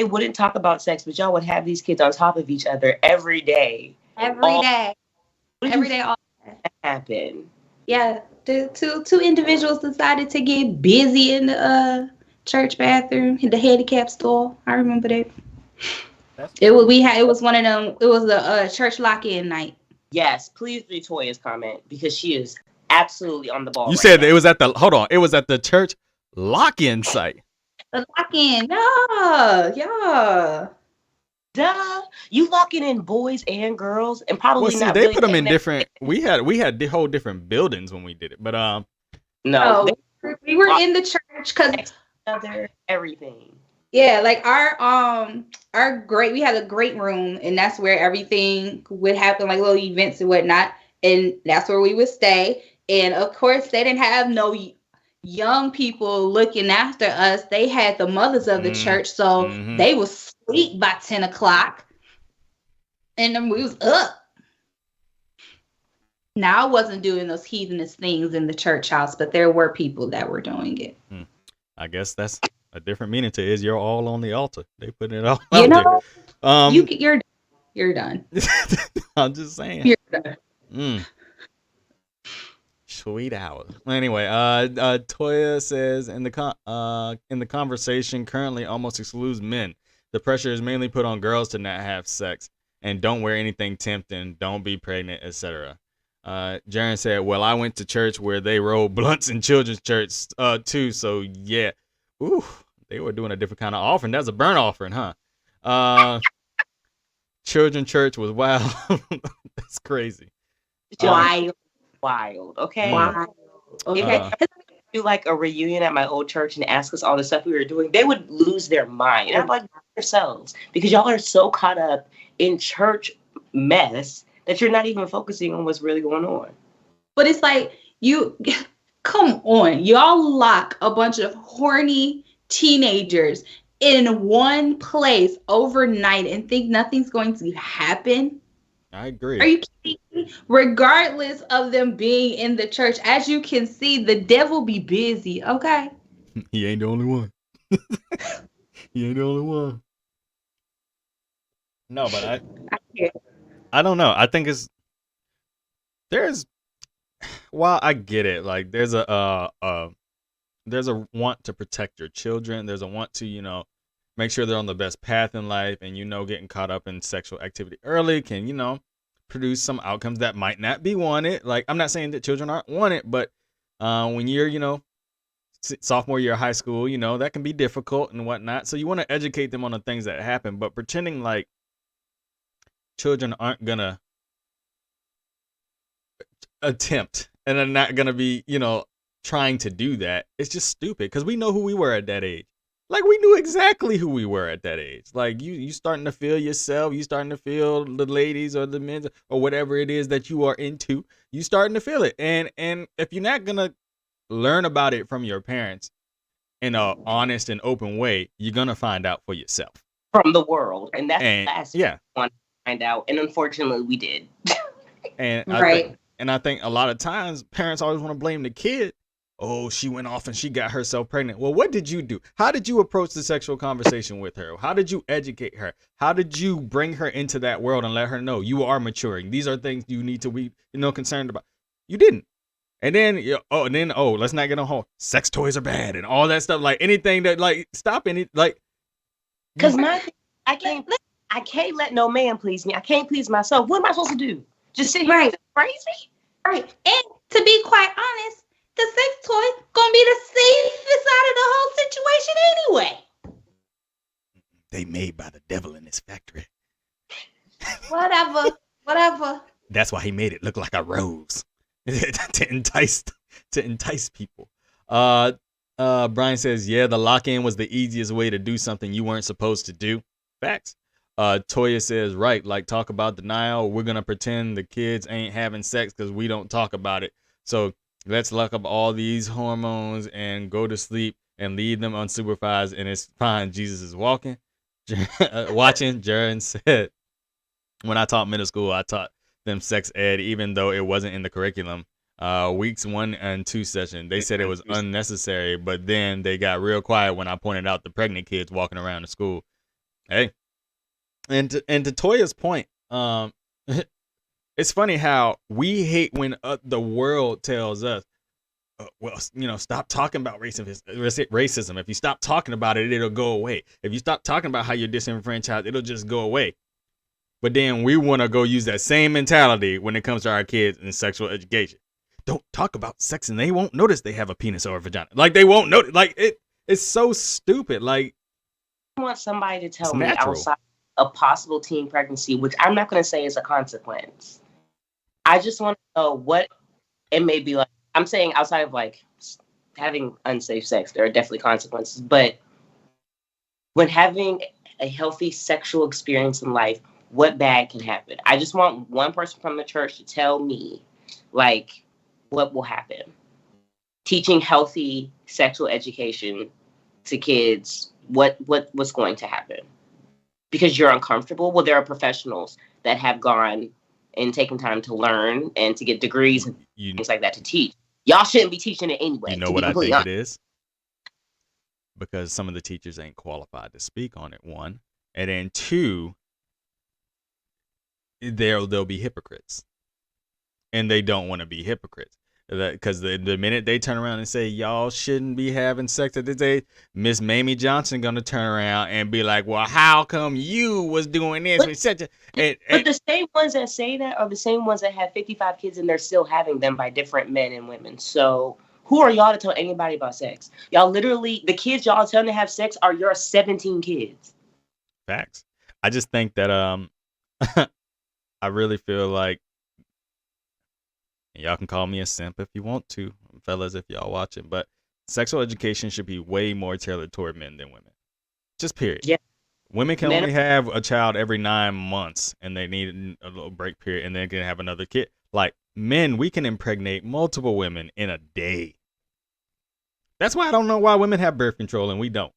wouldn't talk about sex, but y'all would have these kids on top of each other every day.
Every day. All
that happen.
Yeah, the two individuals decided to get busy in the church bathroom, in the handicap stall. I remember that. It was one of them. It was a church lock-in night.
Yes, please read Toya's comment because she is absolutely on the ball.
You said it was at the it was at the church lock-in site.
The lock-in, yeah.
Duh, you locking in boys and girls, and probably
not. They really put them in different. We had the whole different buildings when we did it, but
no, we were in the church because
everything.
Yeah, like we had a great room, and that's where everything would happen, like little events and whatnot, and that's where we would stay. And of course, they didn't have no young people looking after us. They had the mothers of the church, so they would sleep by 10 o'clock, and then we was up. Now, I wasn't doing those heathenist things in the church house, but there were people that were doing it.
I guess that's a different meaning to is you're all on the altar. They put it all out there.
You're done.
I'm just saying.
You're done.
Sweet hour. Anyway, Toya says in the conversation currently almost excludes men. The pressure is mainly put on girls to not have sex and don't wear anything tempting, don't be pregnant, etc. Jaren said, well, I went to church where they rolled blunts in children's church too, so yeah. Ooh, they were doing a different kind of offering. That's a burnt offering, huh? Children's church was wild. That's crazy.
Wild. Okay. Wild. Okay. Do like a reunion at my old church and ask us all the stuff we were doing, they would lose their mind. I'm like, yourselves, because y'all are so caught up in church mess that you're not even focusing on what's really going on.
But it's like, come on, y'all lock a bunch of horny teenagers in one place overnight and think nothing's going to happen.
I agree.
Are you kidding me? Regardless of them being in the church, as you can see, the devil be busy, okay?
He ain't the only one. He ain't the only one. No, but I don't know. I think while I get it, like there's a want to protect your children. There's a want to, make sure they're on the best path in life, and getting caught up in sexual activity early can, produce some outcomes that might not be wanted. Like, I'm not saying that children aren't wanted, but when you're, sophomore year of high school, that can be difficult and whatnot. So you want to educate them on the things that happen, but pretending like children aren't gonna attempt and are not gonna be, trying to do that, it's just stupid, because we know who we were at that age. Like, we knew exactly who we were at that age. Like, you starting to feel yourself, you starting to feel the ladies or the men or whatever it is that you are into, you starting to feel it. And if you're not gonna learn about it from your parents in a honest and open way, you're gonna find out for yourself
from the world, and that's the last one to find out. And unfortunately, we did.
And I think a lot of times parents always want to blame the kid. Oh, she went off and she got herself pregnant. Well, what did you do? How did you approach the sexual conversation with her? How did you educate her? How did you bring her into that world and let her know you are maturing? These are things you need to be, concerned about. You didn't. And then, let's not get on hold. Sex toys are bad and all that stuff. Like, anything that, like, stop any, like.
Because I can't let no man please me. I can't please myself. What am I supposed to do? Just sit here and feel crazy?
Right. And to be quite honest, the sex toy gonna be the safest out of the whole situation anyway.
They made by the devil in his factory.
Whatever.
That's why he made it look like a rose to entice people. Brian says, yeah, the lock-in was the easiest way to do something you weren't supposed to do. Facts. Toya says, right, like, talk about denial. We're gonna pretend the kids ain't having sex because we don't talk about it. So Let's lock up all these hormones and go to sleep and leave them unsupervised, and it's fine. Jesus is watching. Jaron said, when I taught middle school, I taught them sex ed, even though it wasn't in the curriculum. Weeks 1 and 2 session, they said it was unnecessary, but then they got real quiet when I pointed out the pregnant kids walking around the school. Hey, and to Toya's point, it's funny how we hate when the world tells us, well, stop talking about racism. If you stop talking about it, it'll go away. If you stop talking about how you're disenfranchised, it'll just go away. But then we want to go use that same mentality when it comes to our kids in sexual education. Don't talk about sex and they won't notice they have a penis or a vagina. Like, they won't notice. Like, it's so stupid. Like,
I want somebody to tell
it's
me
natural.
outside a possible teen pregnancy, which I'm not going to say is a consequence. I just want to know what it may be like. I'm saying outside of like having unsafe sex, there are definitely consequences. But when having a healthy sexual experience in life, what bad can happen? I just want one person from the church to tell me, like, what will happen. Teaching healthy sexual education to kids, what's going to happen? Because you're uncomfortable. Well, there are professionals that have gone and taken time to learn and to get degrees and things like that to teach. Y'all shouldn't be teaching it anyway.
You know what I think it is? Because some of the teachers ain't qualified to speak on it, one. And then two, they'll be hypocrites. And they don't want to be hypocrites. Because the minute they turn around and say, y'all shouldn't be having sex at this age, Miss Mamie Johnson going to turn around and be like, well, how come you was doing this?
But the same ones that say that are the same ones that have 55 kids and they're still having them by different men and women. So who are y'all to tell anybody about sex? Y'all literally, the kids y'all telling to have sex are your 17 kids.
Facts. I just think that I really feel like, and y'all can call me a simp if you want to, fellas, if y'all watching, but sexual education should be way more tailored toward men than women. Just period.
Yeah.
Women can only have a child every 9 months, and they need a little break period, and then can have another kid. Like, men, we can impregnate multiple women in a day. That's why I don't know why women have birth control and we don't.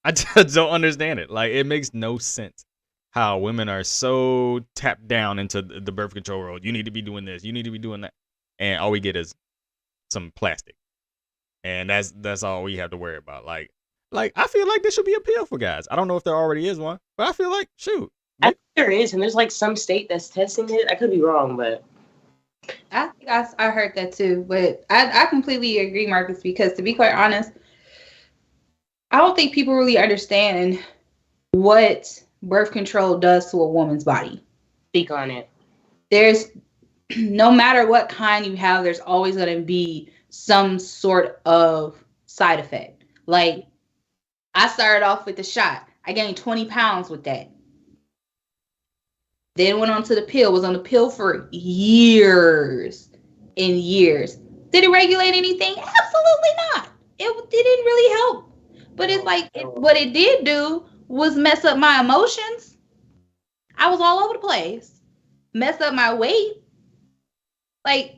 I just don't understand it. Like, it makes no sense how women are so tapped down into the birth control world. You need to be doing this. You need to be doing that. And all we get is some plastic. And that's all we have to worry about. Like I feel like there should be a pill for guys. I don't know if there already is one, but I feel like, shoot.
I think there is, and there's like some state that's testing it. I could be wrong, but
I think I heard that too. But I completely agree, Marcus, because to be quite honest, I don't think people really understand what birth control does to a woman's body.
Speak on it.
There's no matter what kind you have, there's always going to be some sort of side effect. Like, I started off with the shot. I gained 20 pounds with that. Then went on to the pill, was on the pill for years and years. Did it regulate anything? Absolutely not. It didn't really help. But it's like, what it did do was mess up my emotions. I was all over the place. Mess up my weight. Like,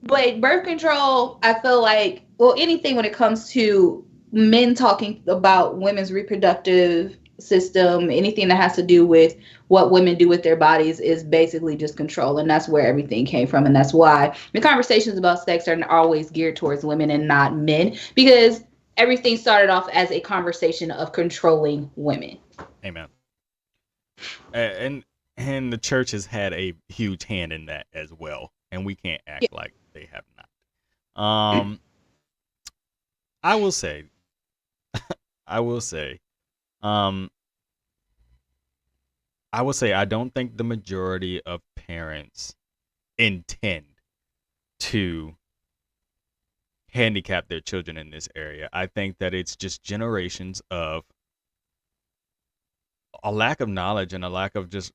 but birth control, I feel like, well, anything when it comes to men talking about women's reproductive system, anything that has to do with what women do with their bodies is basically just control. And that's where everything came from. And that's why the conversations about sex are always geared towards women and not men, because everything started off as a conversation of controlling women.
Amen. And the church has had a huge hand in that as well. And we can't act like they have not. I will say, I don't think the majority of parents intend to handicap their children in this area. I think that it's just generations of a lack of knowledge and a lack of just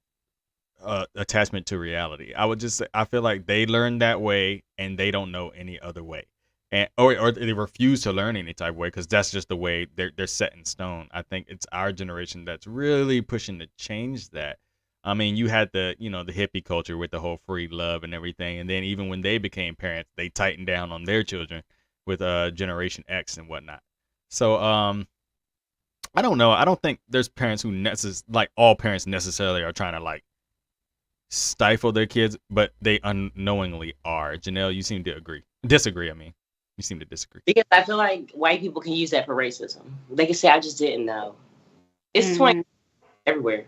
attachment to reality. I would just say, I feel like they learn that way and they don't know any other way. And or they refuse to learn any type of way because that's just the way they're set in stone. I think it's our generation that's really pushing to change that. I mean, you had the the hippie culture with the whole free love and everything, and then even when they became parents, they tightened down on their children with Generation X and whatnot. So I don't know. I don't think there's parents who like all parents necessarily are trying to like stifle their kids, but they unknowingly are. Janelle, you seem to disagree. I mean, you seem to disagree.
Because I feel like white people can use that for racism. They can say, I just didn't know. It's 20 everywhere.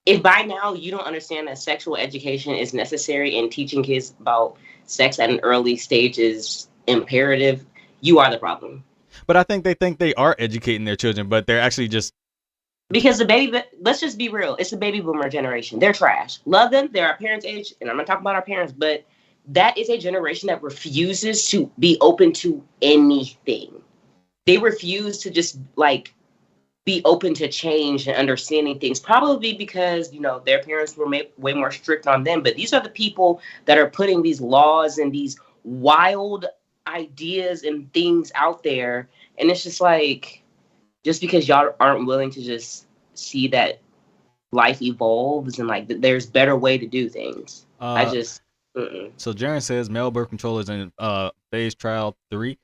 If by now you don't understand that sexual education is necessary and teaching kids about sex at an early stage is imperative, you are the problem.
But I think they are educating their children, but they're actually just
because let's just be real. It's the baby boomer generation. They're trash. Love them. They're our parents' age, and I'm not talking about our parents, but that is a generation that refuses to be open to anything. They refuse to just like be open to change and understanding things, probably because, their parents were way more strict on them. But these are the people that are putting these laws and these wild ideas and things out there. And it's just like, just because y'all aren't willing to just see that life evolves and like there's better way to do things.
So Jaren says male birth control is in phase trial 3.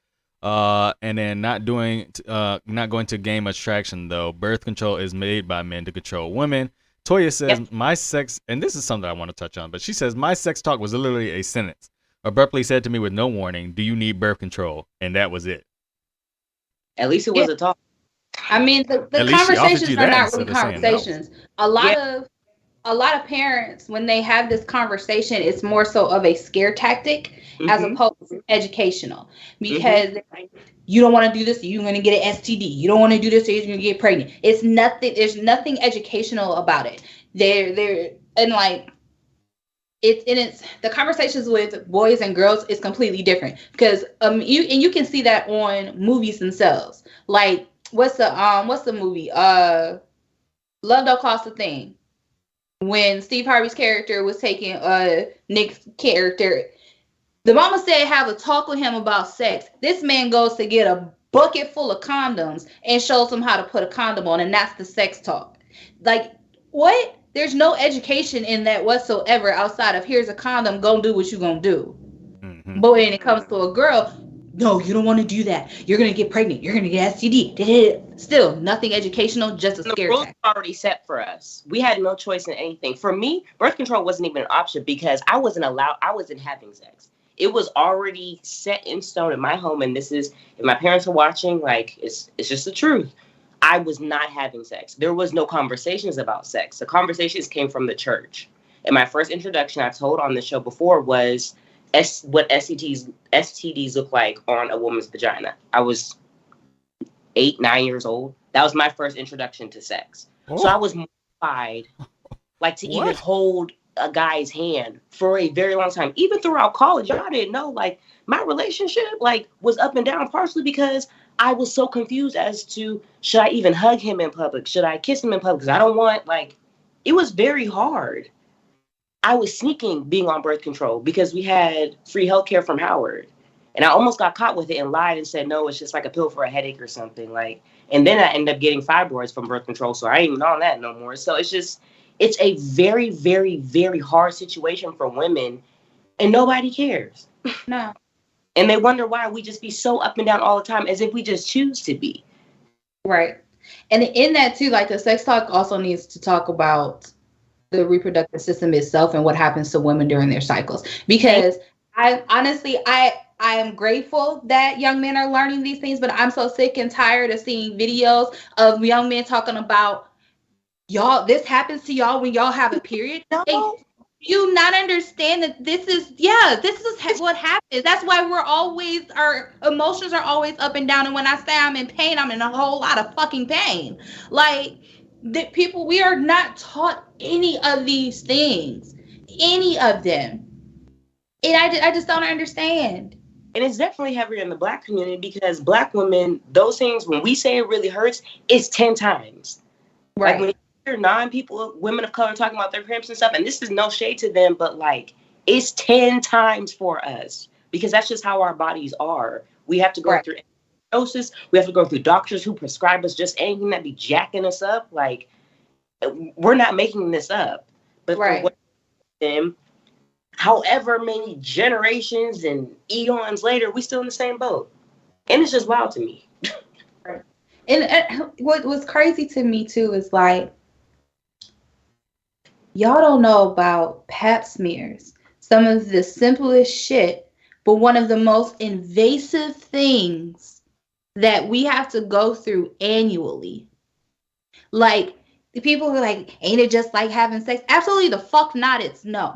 And then not going to game attraction though. Birth control is made by men to control women. Toya says my sex, and this is something I want to touch on, but she says my sex talk was literally a sentence. Abruptly said to me with no warning, "Do you need birth control?" And that was it.
At least it was a talk.
I mean, the conversations are not really conversations. No. A lot of parents, when they have this conversation, it's more so of a scare tactic as opposed to educational. Because you don't want to do this, you're going to get an STD. You don't want to do this, you're going to get pregnant. It's nothing. There's nothing educational about it. It's the conversations with boys and girls is completely different because you can see that on movies themselves. Like what's the movie? Love Don't Cost a Thing. When Steve Harvey's character was taking Nick's character, the mama said have a talk with him about sex. This man goes to get a bucket full of condoms and shows him how to put a condom on, and that's the sex talk. Like, what? There's no education in that whatsoever outside of here's a condom, go do what you're going to do. But when it comes to a girl, no, you don't want to do that. You're going to get pregnant. You're going to get STD. Still, nothing educational, just a scare tactic.
The rules already set for us. We had no choice in anything. For me, birth control wasn't even an option because I wasn't having sex. It was already set in stone in my home. And this is, if my parents are watching, like, it's just the truth. I was not having sex. There was no conversations about sex. The conversations came from the church. And my first introduction I told on the show before was what STDs look like on a woman's vagina. I was 8, 9 years old. That was my first introduction to sex. Oh. So I was mortified, like to even hold a guy's hand for a very long time. Even throughout college, y'all didn't know, like my relationship like was up and down partially because I was so confused as to should I even hug him in public? Should I kiss him in public? Because I don't want it was very hard. I was sneaking being on birth control because we had free healthcare from Howard. And I almost got caught with it and lied and said, no, it's just like a pill for a headache or something. And then I ended up getting fibroids from birth control. So I ain't even on that no more. So it's a very, very, very hard situation for women and nobody cares.
No.
And they wonder why we just be so up and down all the time as if we just choose to be.
Right. And in that too, like the sex talk also needs to talk about the reproductive system itself and what happens to women during their cycles. Because I am grateful that young men are learning these things, but I'm so sick and tired of seeing videos of young men talking about y'all, this happens to y'all when y'all have a period. No. You not understand that this is what happens. That's why our emotions are always up and down. And when I say I'm in pain, I'm in a whole lot of fucking pain. Like we are not taught any of these things, any of them. And I just don't understand.
And it's definitely heavier in the Black community because Black women, those things, when we say it really hurts, it's 10 times.
Right.
Like when women of color talking about their cramps and stuff, and this is no shade to them, but it's 10 times for us because that's just how our bodies are. We have to go through diagnosis. We have to go through doctors who prescribe us just anything that be jacking us up. We're not making this up. But for
Right.
what them, however many generations and eons later, we still in the same boat. And it's just wild to me.
And what was crazy to me too is like, y'all don't know about pap smears. Some of the simplest shit, but one of the most invasive things that we have to go through annually. Like, the people who are like, ain't it just like having sex? Absolutely the fuck not. It's no,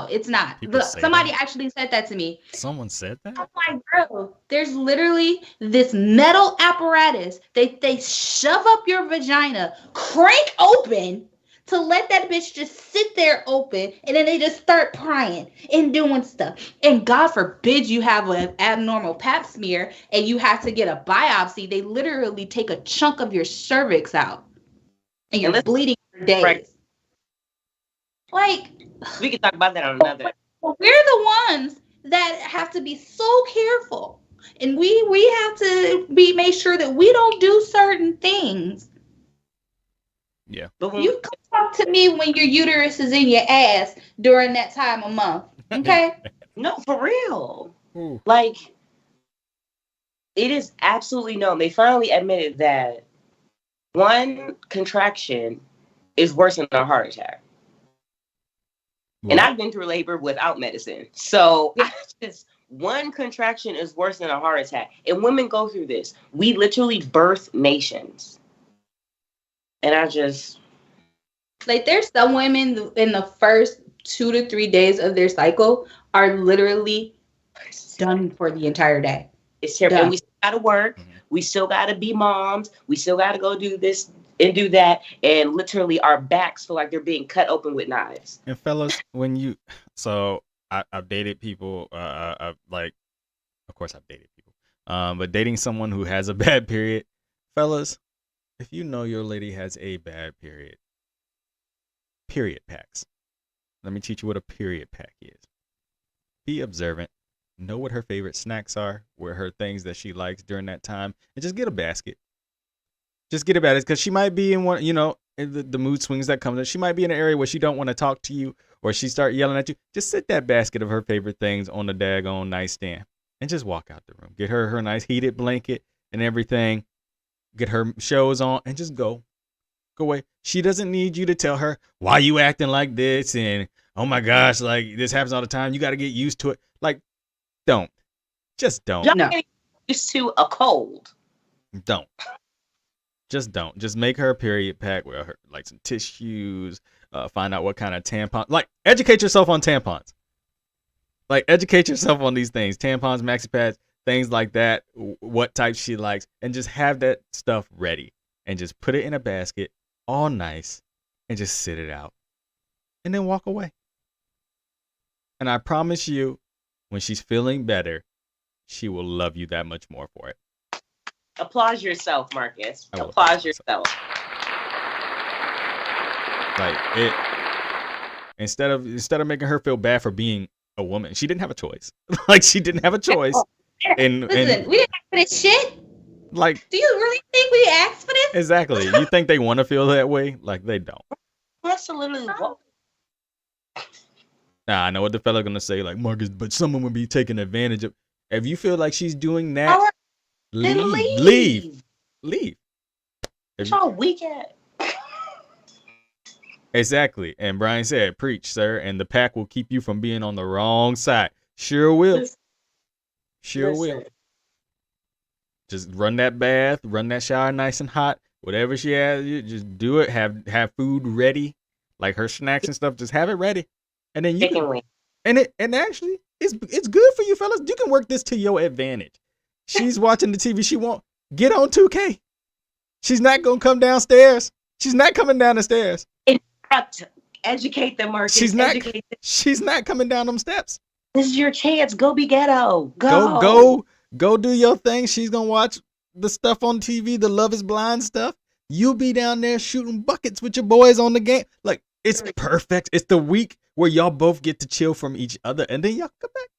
it's not.
People say
Somebody
that?
actually said that to me.
Someone said that?
I'm like, bro, there's literally this metal apparatus that they shove up your vagina, crank open to let that bitch just sit there open, and then they just start prying and doing stuff. And God forbid you have an abnormal pap smear and you have to get a biopsy. They literally take a chunk of your cervix out and you're
And let's
bleeding for
right,
days. Like,
we can talk about that on another.
we're the ones that have to be so careful, and we have to make sure that we don't do certain things.
Yeah.
But when
You come talk to me when your uterus is in your ass during that time of month, okay?
no, for real.
Ooh.
Like, it is absolutely known. They finally admitted that one contraction is worse than a heart attack. And I've been through labor without medicine. So one contraction is worse than a heart attack. And women go through this. We literally birth nations. And I just...
Like, there's some women in the first 2 to 3 days of their cycle are literally done for the entire day.
It's terrible.
Done.
And we still got to work.
Mhm.
We still got to be moms. We still got to go do this and do that. And literally our backs feel like they're being cut open with knives.
And fellas, when you, so I've dated people, like, of course I've dated people, but dating someone who has a bad period, fellas, if you know your lady has a bad period packs. Let me teach you what a period pack is. Be observant. Know what her favorite snacks are, what her things that she likes during that time, and just get a basket. Just get a basket, because she might be in one, in the mood swings that comes. She might be in an area where she don't want to talk to you, or she start yelling at you. Just sit that basket of her favorite things on the daggone nightstand and just walk out the room. Get her nice heated blanket and everything. Get her shows on and just go away. She doesn't need you to tell her, why you acting like this, and oh my gosh, like this happens all the time. You got to get used to it. Like, don't. Just don't.
Y'all
No.
getting used to a cold.
Don't. Just don't. Just make her a period pack with her, like some tissues. Find out what kind of tampon. Like, educate yourself on tampons. Like, educate yourself on these things. Tampons, maxi pads, things like that. What type she likes, and just have that stuff ready, and just put it in a basket, all nice, and just sit it out, and then walk away. And I promise you, when she's feeling better, she will love you that much more for it.
Applaud yourself, Marcus.
I will
Applaud
applaud
yourself.
Like, it, instead of making her feel bad for being a woman, she didn't have a choice. Like, she didn't have a choice. And
Listen, we didn't ask for this shit.
like,
Do you really think we asked for this?
exactly. You think they want to feel that way? Like, they don't.
That's literally what...
Nah, I know what the fella gonna say. Like, Marcus, but someone would be taking advantage of. If you feel like she's doing that,
Then
leave. If
It's
you-
all weak at.
Exactly. And Brian said, preach, sir. And the pack will keep you from being on the wrong side. Sure will. Sure will. Just run that bath, run that shower nice and hot. Whatever she has, you just do it. Have food ready, like her snacks and stuff. Just have it ready, and then you
Chicken
can,
wing.
and actually, it's good for you fellas. You can work this to your advantage. She's watching the TV. She won't get on 2K. She's not gonna come downstairs. She's not coming down the stairs.
Educate them, Marcus.
She's not.
Educate them.
She's not coming down them steps.
This is your chance. Go be ghetto.
Go do your thing. She's gonna watch the stuff on TV, the Love Is Blind stuff. You'll be down there shooting buckets with your boys on the game. Like, it's perfect. It's the week where y'all both get to chill from each other, and then y'all come back.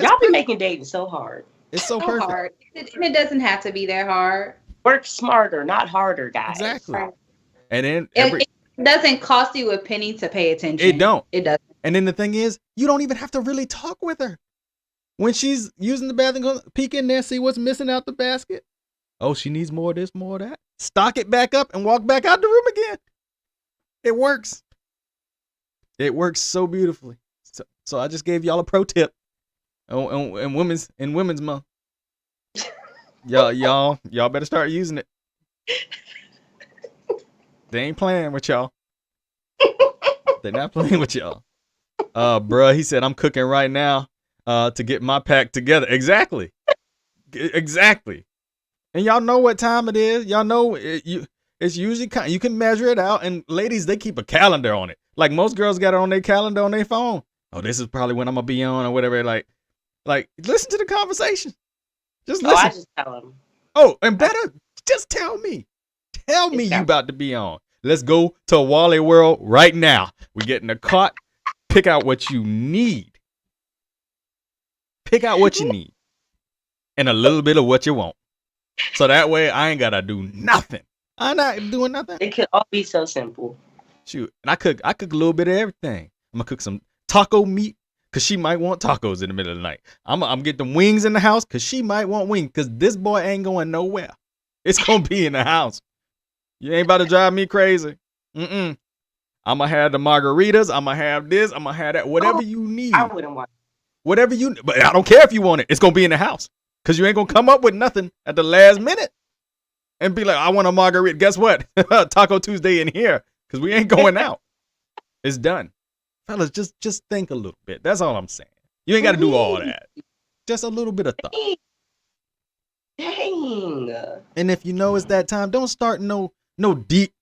Y'all be making dating so hard.
It's so
So
perfect.
hard. It doesn't have to be that hard.
Work smarter, not harder, guys.
Exactly.
Right.
And then
It doesn't cost you a penny to pay attention.
It don't.
It doesn't.
And then the thing is, you don't even have to really talk with her. When she's using the bathroom, go peek in there, see what's missing out the basket. Oh, she needs more of this, more of that. Stock it back up and walk back out the room again. It works. It works so beautifully. So I just gave y'all a pro tip. In women's month. Y'all better start using it. They ain't playing with y'all. They're not playing with y'all. Bruh, he said I'm cooking right now to get my pack together. Exactly. And y'all know what time it is. Y'all know it's usually you can measure it out. And ladies, they keep a calendar on it. Like most girls got it on their calendar on their phone. Oh, this is probably when I'm gonna be on or whatever. Like listen to the conversation. Just listen.
I just tell them.
Oh, and better just tell me. Tell me you about to be on. Let's go to Wally World right now. We get in the cart. Pick out what you need. Pick out what you need. And a little bit of what you want. So that way I ain't gotta do nothing. I'm not doing nothing.
It could all be so simple.
Shoot. And I cook a little bit of everything. I'm gonna cook some taco meat. Cause she might want tacos in the middle of the night. I'm getting wings in the house cause she might want wings. Cause this boy ain't going nowhere. It's gonna be in the house. You ain't about to drive me crazy. I'm gonna have the margaritas. I'm gonna have this. I'm gonna have that. Whatever you need.
I wouldn't want.
Whatever you. But I don't care if you want it. It's gonna be in the house. Cause you ain't gonna come up with nothing at the last minute and be like, I want a margarita. Guess what? Taco Tuesday in here. Cause we ain't going out. It's done. Fellas, just think a little bit. That's all I'm saying. You ain't got to do all that. Just a little bit of thought.
Dang.
And if you know it's that time, don't start no deep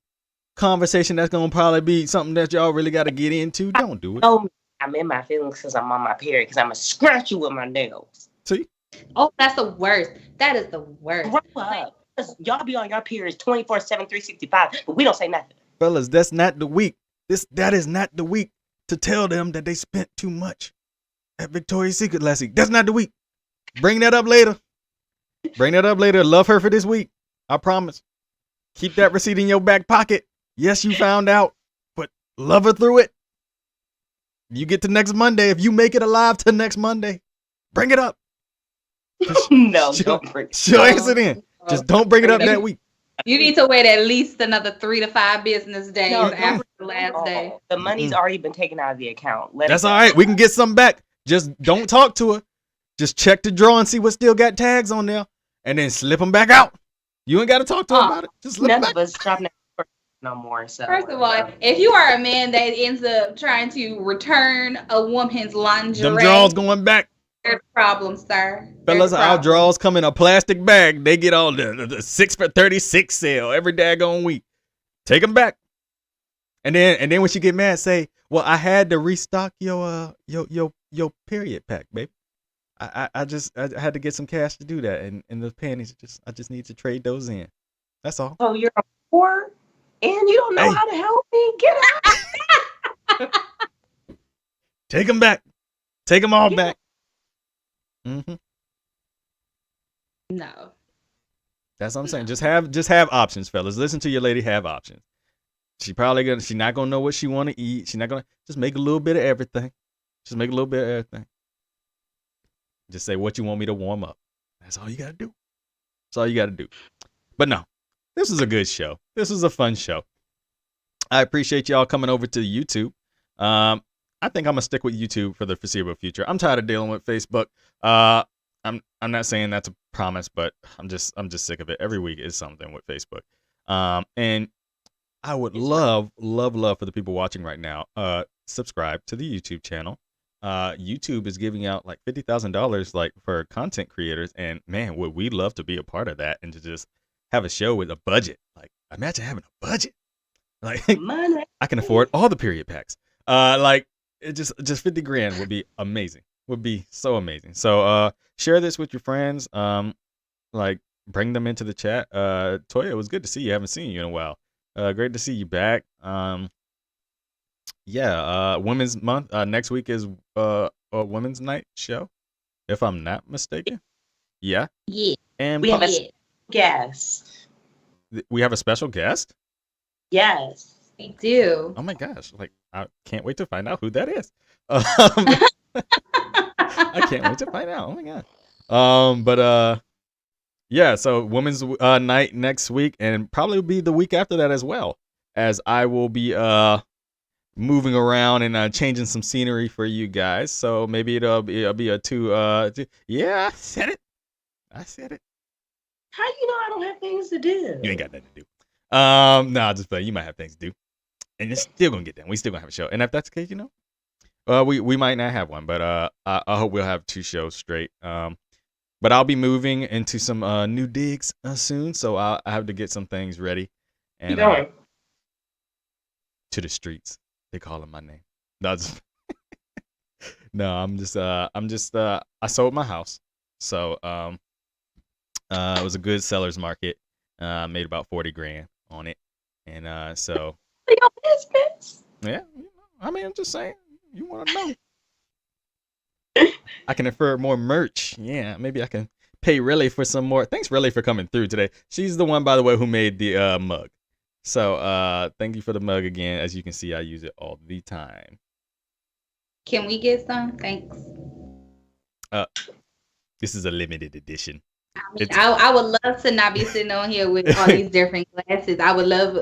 conversation that's going to probably be something that y'all really got to get into. Don't do it.
I'm in my feelings because I'm on my period because I'm going to scratch you with my nails.
See?
Oh, that's the worst. That is the worst.
Grow up. Y'all be on your periods 24/7, 365, but we don't say nothing.
Fellas, that's not the week. That is not the week to tell them that they spent too much at Victoria's Secret last week. That's not the week. Bring that up later. Love her for this week. I promise. Keep that receipt in your back pocket. Yes, you found out, but love her through it. You get to next Monday. If you make it alive to next Monday, bring it up.
No, don't bring it.
She'll answer then. Just don't bring it up that week.
You need to wait at least another 3 to 5 business days after the last day.
The money's already been taken out of the account.
That's all right. We can get some back. Just don't talk to her. Just check the drawer and see what still got tags on there, and then slip them back out. You ain't got to talk to her about it. Just slip them back.
None of us shopping no more. So
first of all, if you are a man that ends up trying to return a woman's lingerie,
them drawers going back.
There's a problem, sir.
Fellas, our drawers come in a plastic bag. They get all the 6 for $36 sale every daggone week. Take them back. And then when she get mad, say, well, I had to restock your period pack, baby. I had to get some cash to do that. And the panties, I just need to trade those in. That's all.
So you're poor and you don't know how to help me? Get out.
Take them back. Take them all back. Mm-hmm.
No.
That's what I'm saying. Just have options, fellas. Listen to your lady. Have options. She's not gonna know what she want to eat. She's not gonna just make a little bit of everything. Just make a little bit of everything. Just say what you want me to warm up. That's all you gotta do. That's all you gotta do. But no, this was a good show. This was a fun show. I appreciate y'all coming over to YouTube. I think I'm gonna stick with YouTube for the foreseeable future. I'm tired of dealing with Facebook. I'm not saying that's a promise, but I'm just sick of it. Every week is something with Facebook. And I would love for the people watching right now, subscribe to the YouTube channel. YouTube is giving out like $50,000 like for content creators, and man, would we love to be a part of that and to just have a show with a budget. Like imagine having a budget. Like money. I can afford all the period packs. Like it just 50 grand would be amazing. Would be so amazing. So share this with your friends. Like bring them into the chat. Toya, it was good to see you. I haven't seen you in a while. Great to see you back. Yeah, Women's Month. Next week is a Women's Night show, if I'm not mistaken. Yeah.
Yeah.
And we have a guest.
We have a special guest?
Yes.
We do.
Oh my gosh! Like I can't wait to find out who that is. I can't wait to find out. Oh my god. But yeah. So Women's Night next week, and probably be the week after that as well, as I will be moving around and changing some scenery for you guys. So maybe it'll be a yeah, I said it. I said it.
How do you know I don't have things to do?
You ain't got nothing to do. No, just play. You might have things to do, and it's still gonna get done. We still gonna have a show, and if that's the case, we might not have one, but I hope we'll have 2 shows straight. But I'll be moving into some new digs soon, so I have to get some things ready. And
You going?
to the streets, they calling my name. No, no, I'm just I sold my house, so it was a good seller's market. Made about 40 grand on it, and so
Your business.
yeah, I mean, I'm just saying, you want to know. I can afford more merch. Yeah, maybe I can pay Riley for some more. Thanks, Riley, for coming through today. She's the one, by the way, who made the mug. So thank you for the mug again. As you can see, I use it all the time.
Can we get some? Thanks.
This is a limited edition.
I mean, I would love to not be sitting on here with all these different glasses. I would love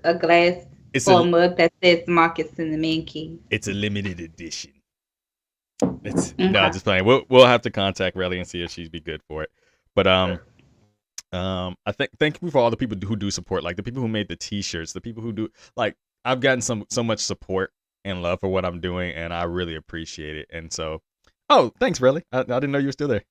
a glass or a mug that says Moccasin the Man King.
It's a limited edition. It's no, just playing. We'll have to contact Riley and see if she'd be good for it. But I thank you for all the people who do support, like the people who made the T-shirts, the people who do, like, I've gotten so much support and love for what I'm doing, and I really appreciate it. And so, oh, thanks, Riley. I didn't know you were still there.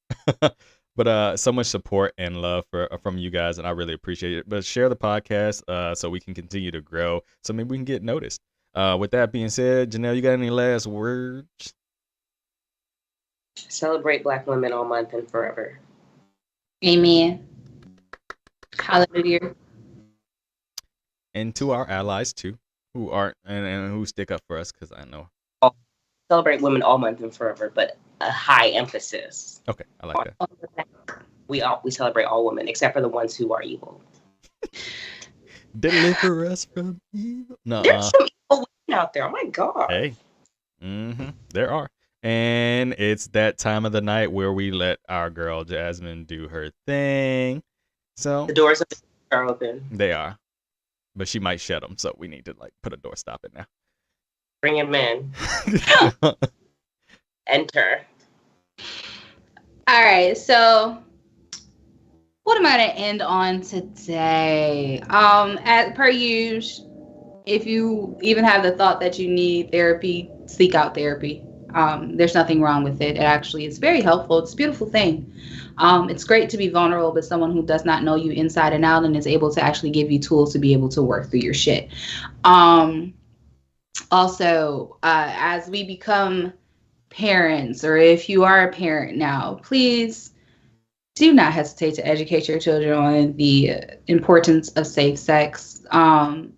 But so much support and love from you guys, and I really appreciate it. But share the podcast so we can continue to grow, so maybe we can get noticed. With that being said, Janelle, you got any last words?
Celebrate Black women all month and forever.
Amen. Hallelujah.
And to our allies too, who aren't and who stick up for us, because I know.
Celebrate women all month and forever, but a high emphasis.
Okay, I like that.
We celebrate all women except for the ones who are evil.
Deliver us from evil. No,
there's some evil women out there. Oh my god.
Hey, there are, and it's that time of the night where we let our girl Jasmine do her thing. So
the doors are open.
They are, but she might shut them, so we need to put a door stop it now.
Bring him in. Enter.
All right, so what am I to end on today? As per usual, if you even have the thought that you need therapy, seek out therapy. There's nothing wrong with it. It actually is very helpful. It's a beautiful thing. It's great to be vulnerable with someone who does not know you inside and out and is able to actually give you tools to be able to work through your shit. Also, as we become parents, or if you are a parent now, please do not hesitate to educate your children on the importance of safe sex, and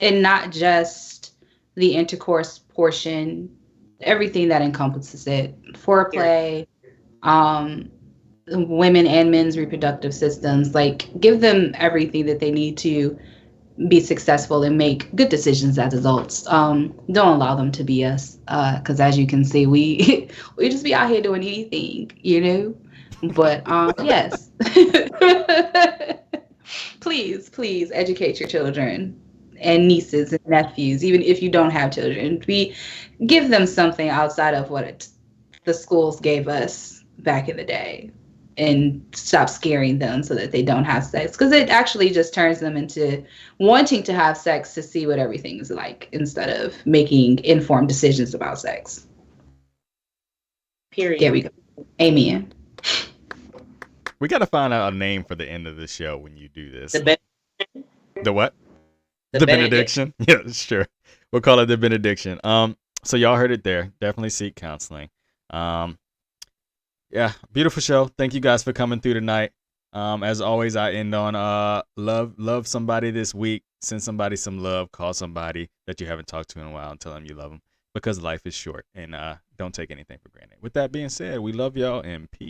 not just the intercourse portion, everything that encompasses it. Foreplay, women and men's reproductive systems. Give them everything that they need to be successful and make good decisions as adults. Don't allow them to be us, because as you can see, we just be out here doing anything, But yes, please educate your children and nieces and nephews, even if you don't have children. Give them something outside of what the schools gave us back in the day, and stop scaring them so that they don't have sex, because it actually just turns them into wanting to have sex to see what everything is like instead of making informed decisions about sex.
Period.
There we go. Amen.
We got to find out a name for the end of the show when you do this. The what?
The
benediction. Yeah, sure. We'll call it the benediction. So y'all heard it there. Definitely seek counseling. Yeah, beautiful show. Thank you guys for coming through tonight. As always, I end on love somebody this week. Send somebody some love. Call somebody that you haven't talked to in a while and tell them you love them, because life is short, and don't take anything for granted. With that being said, we love y'all and peace.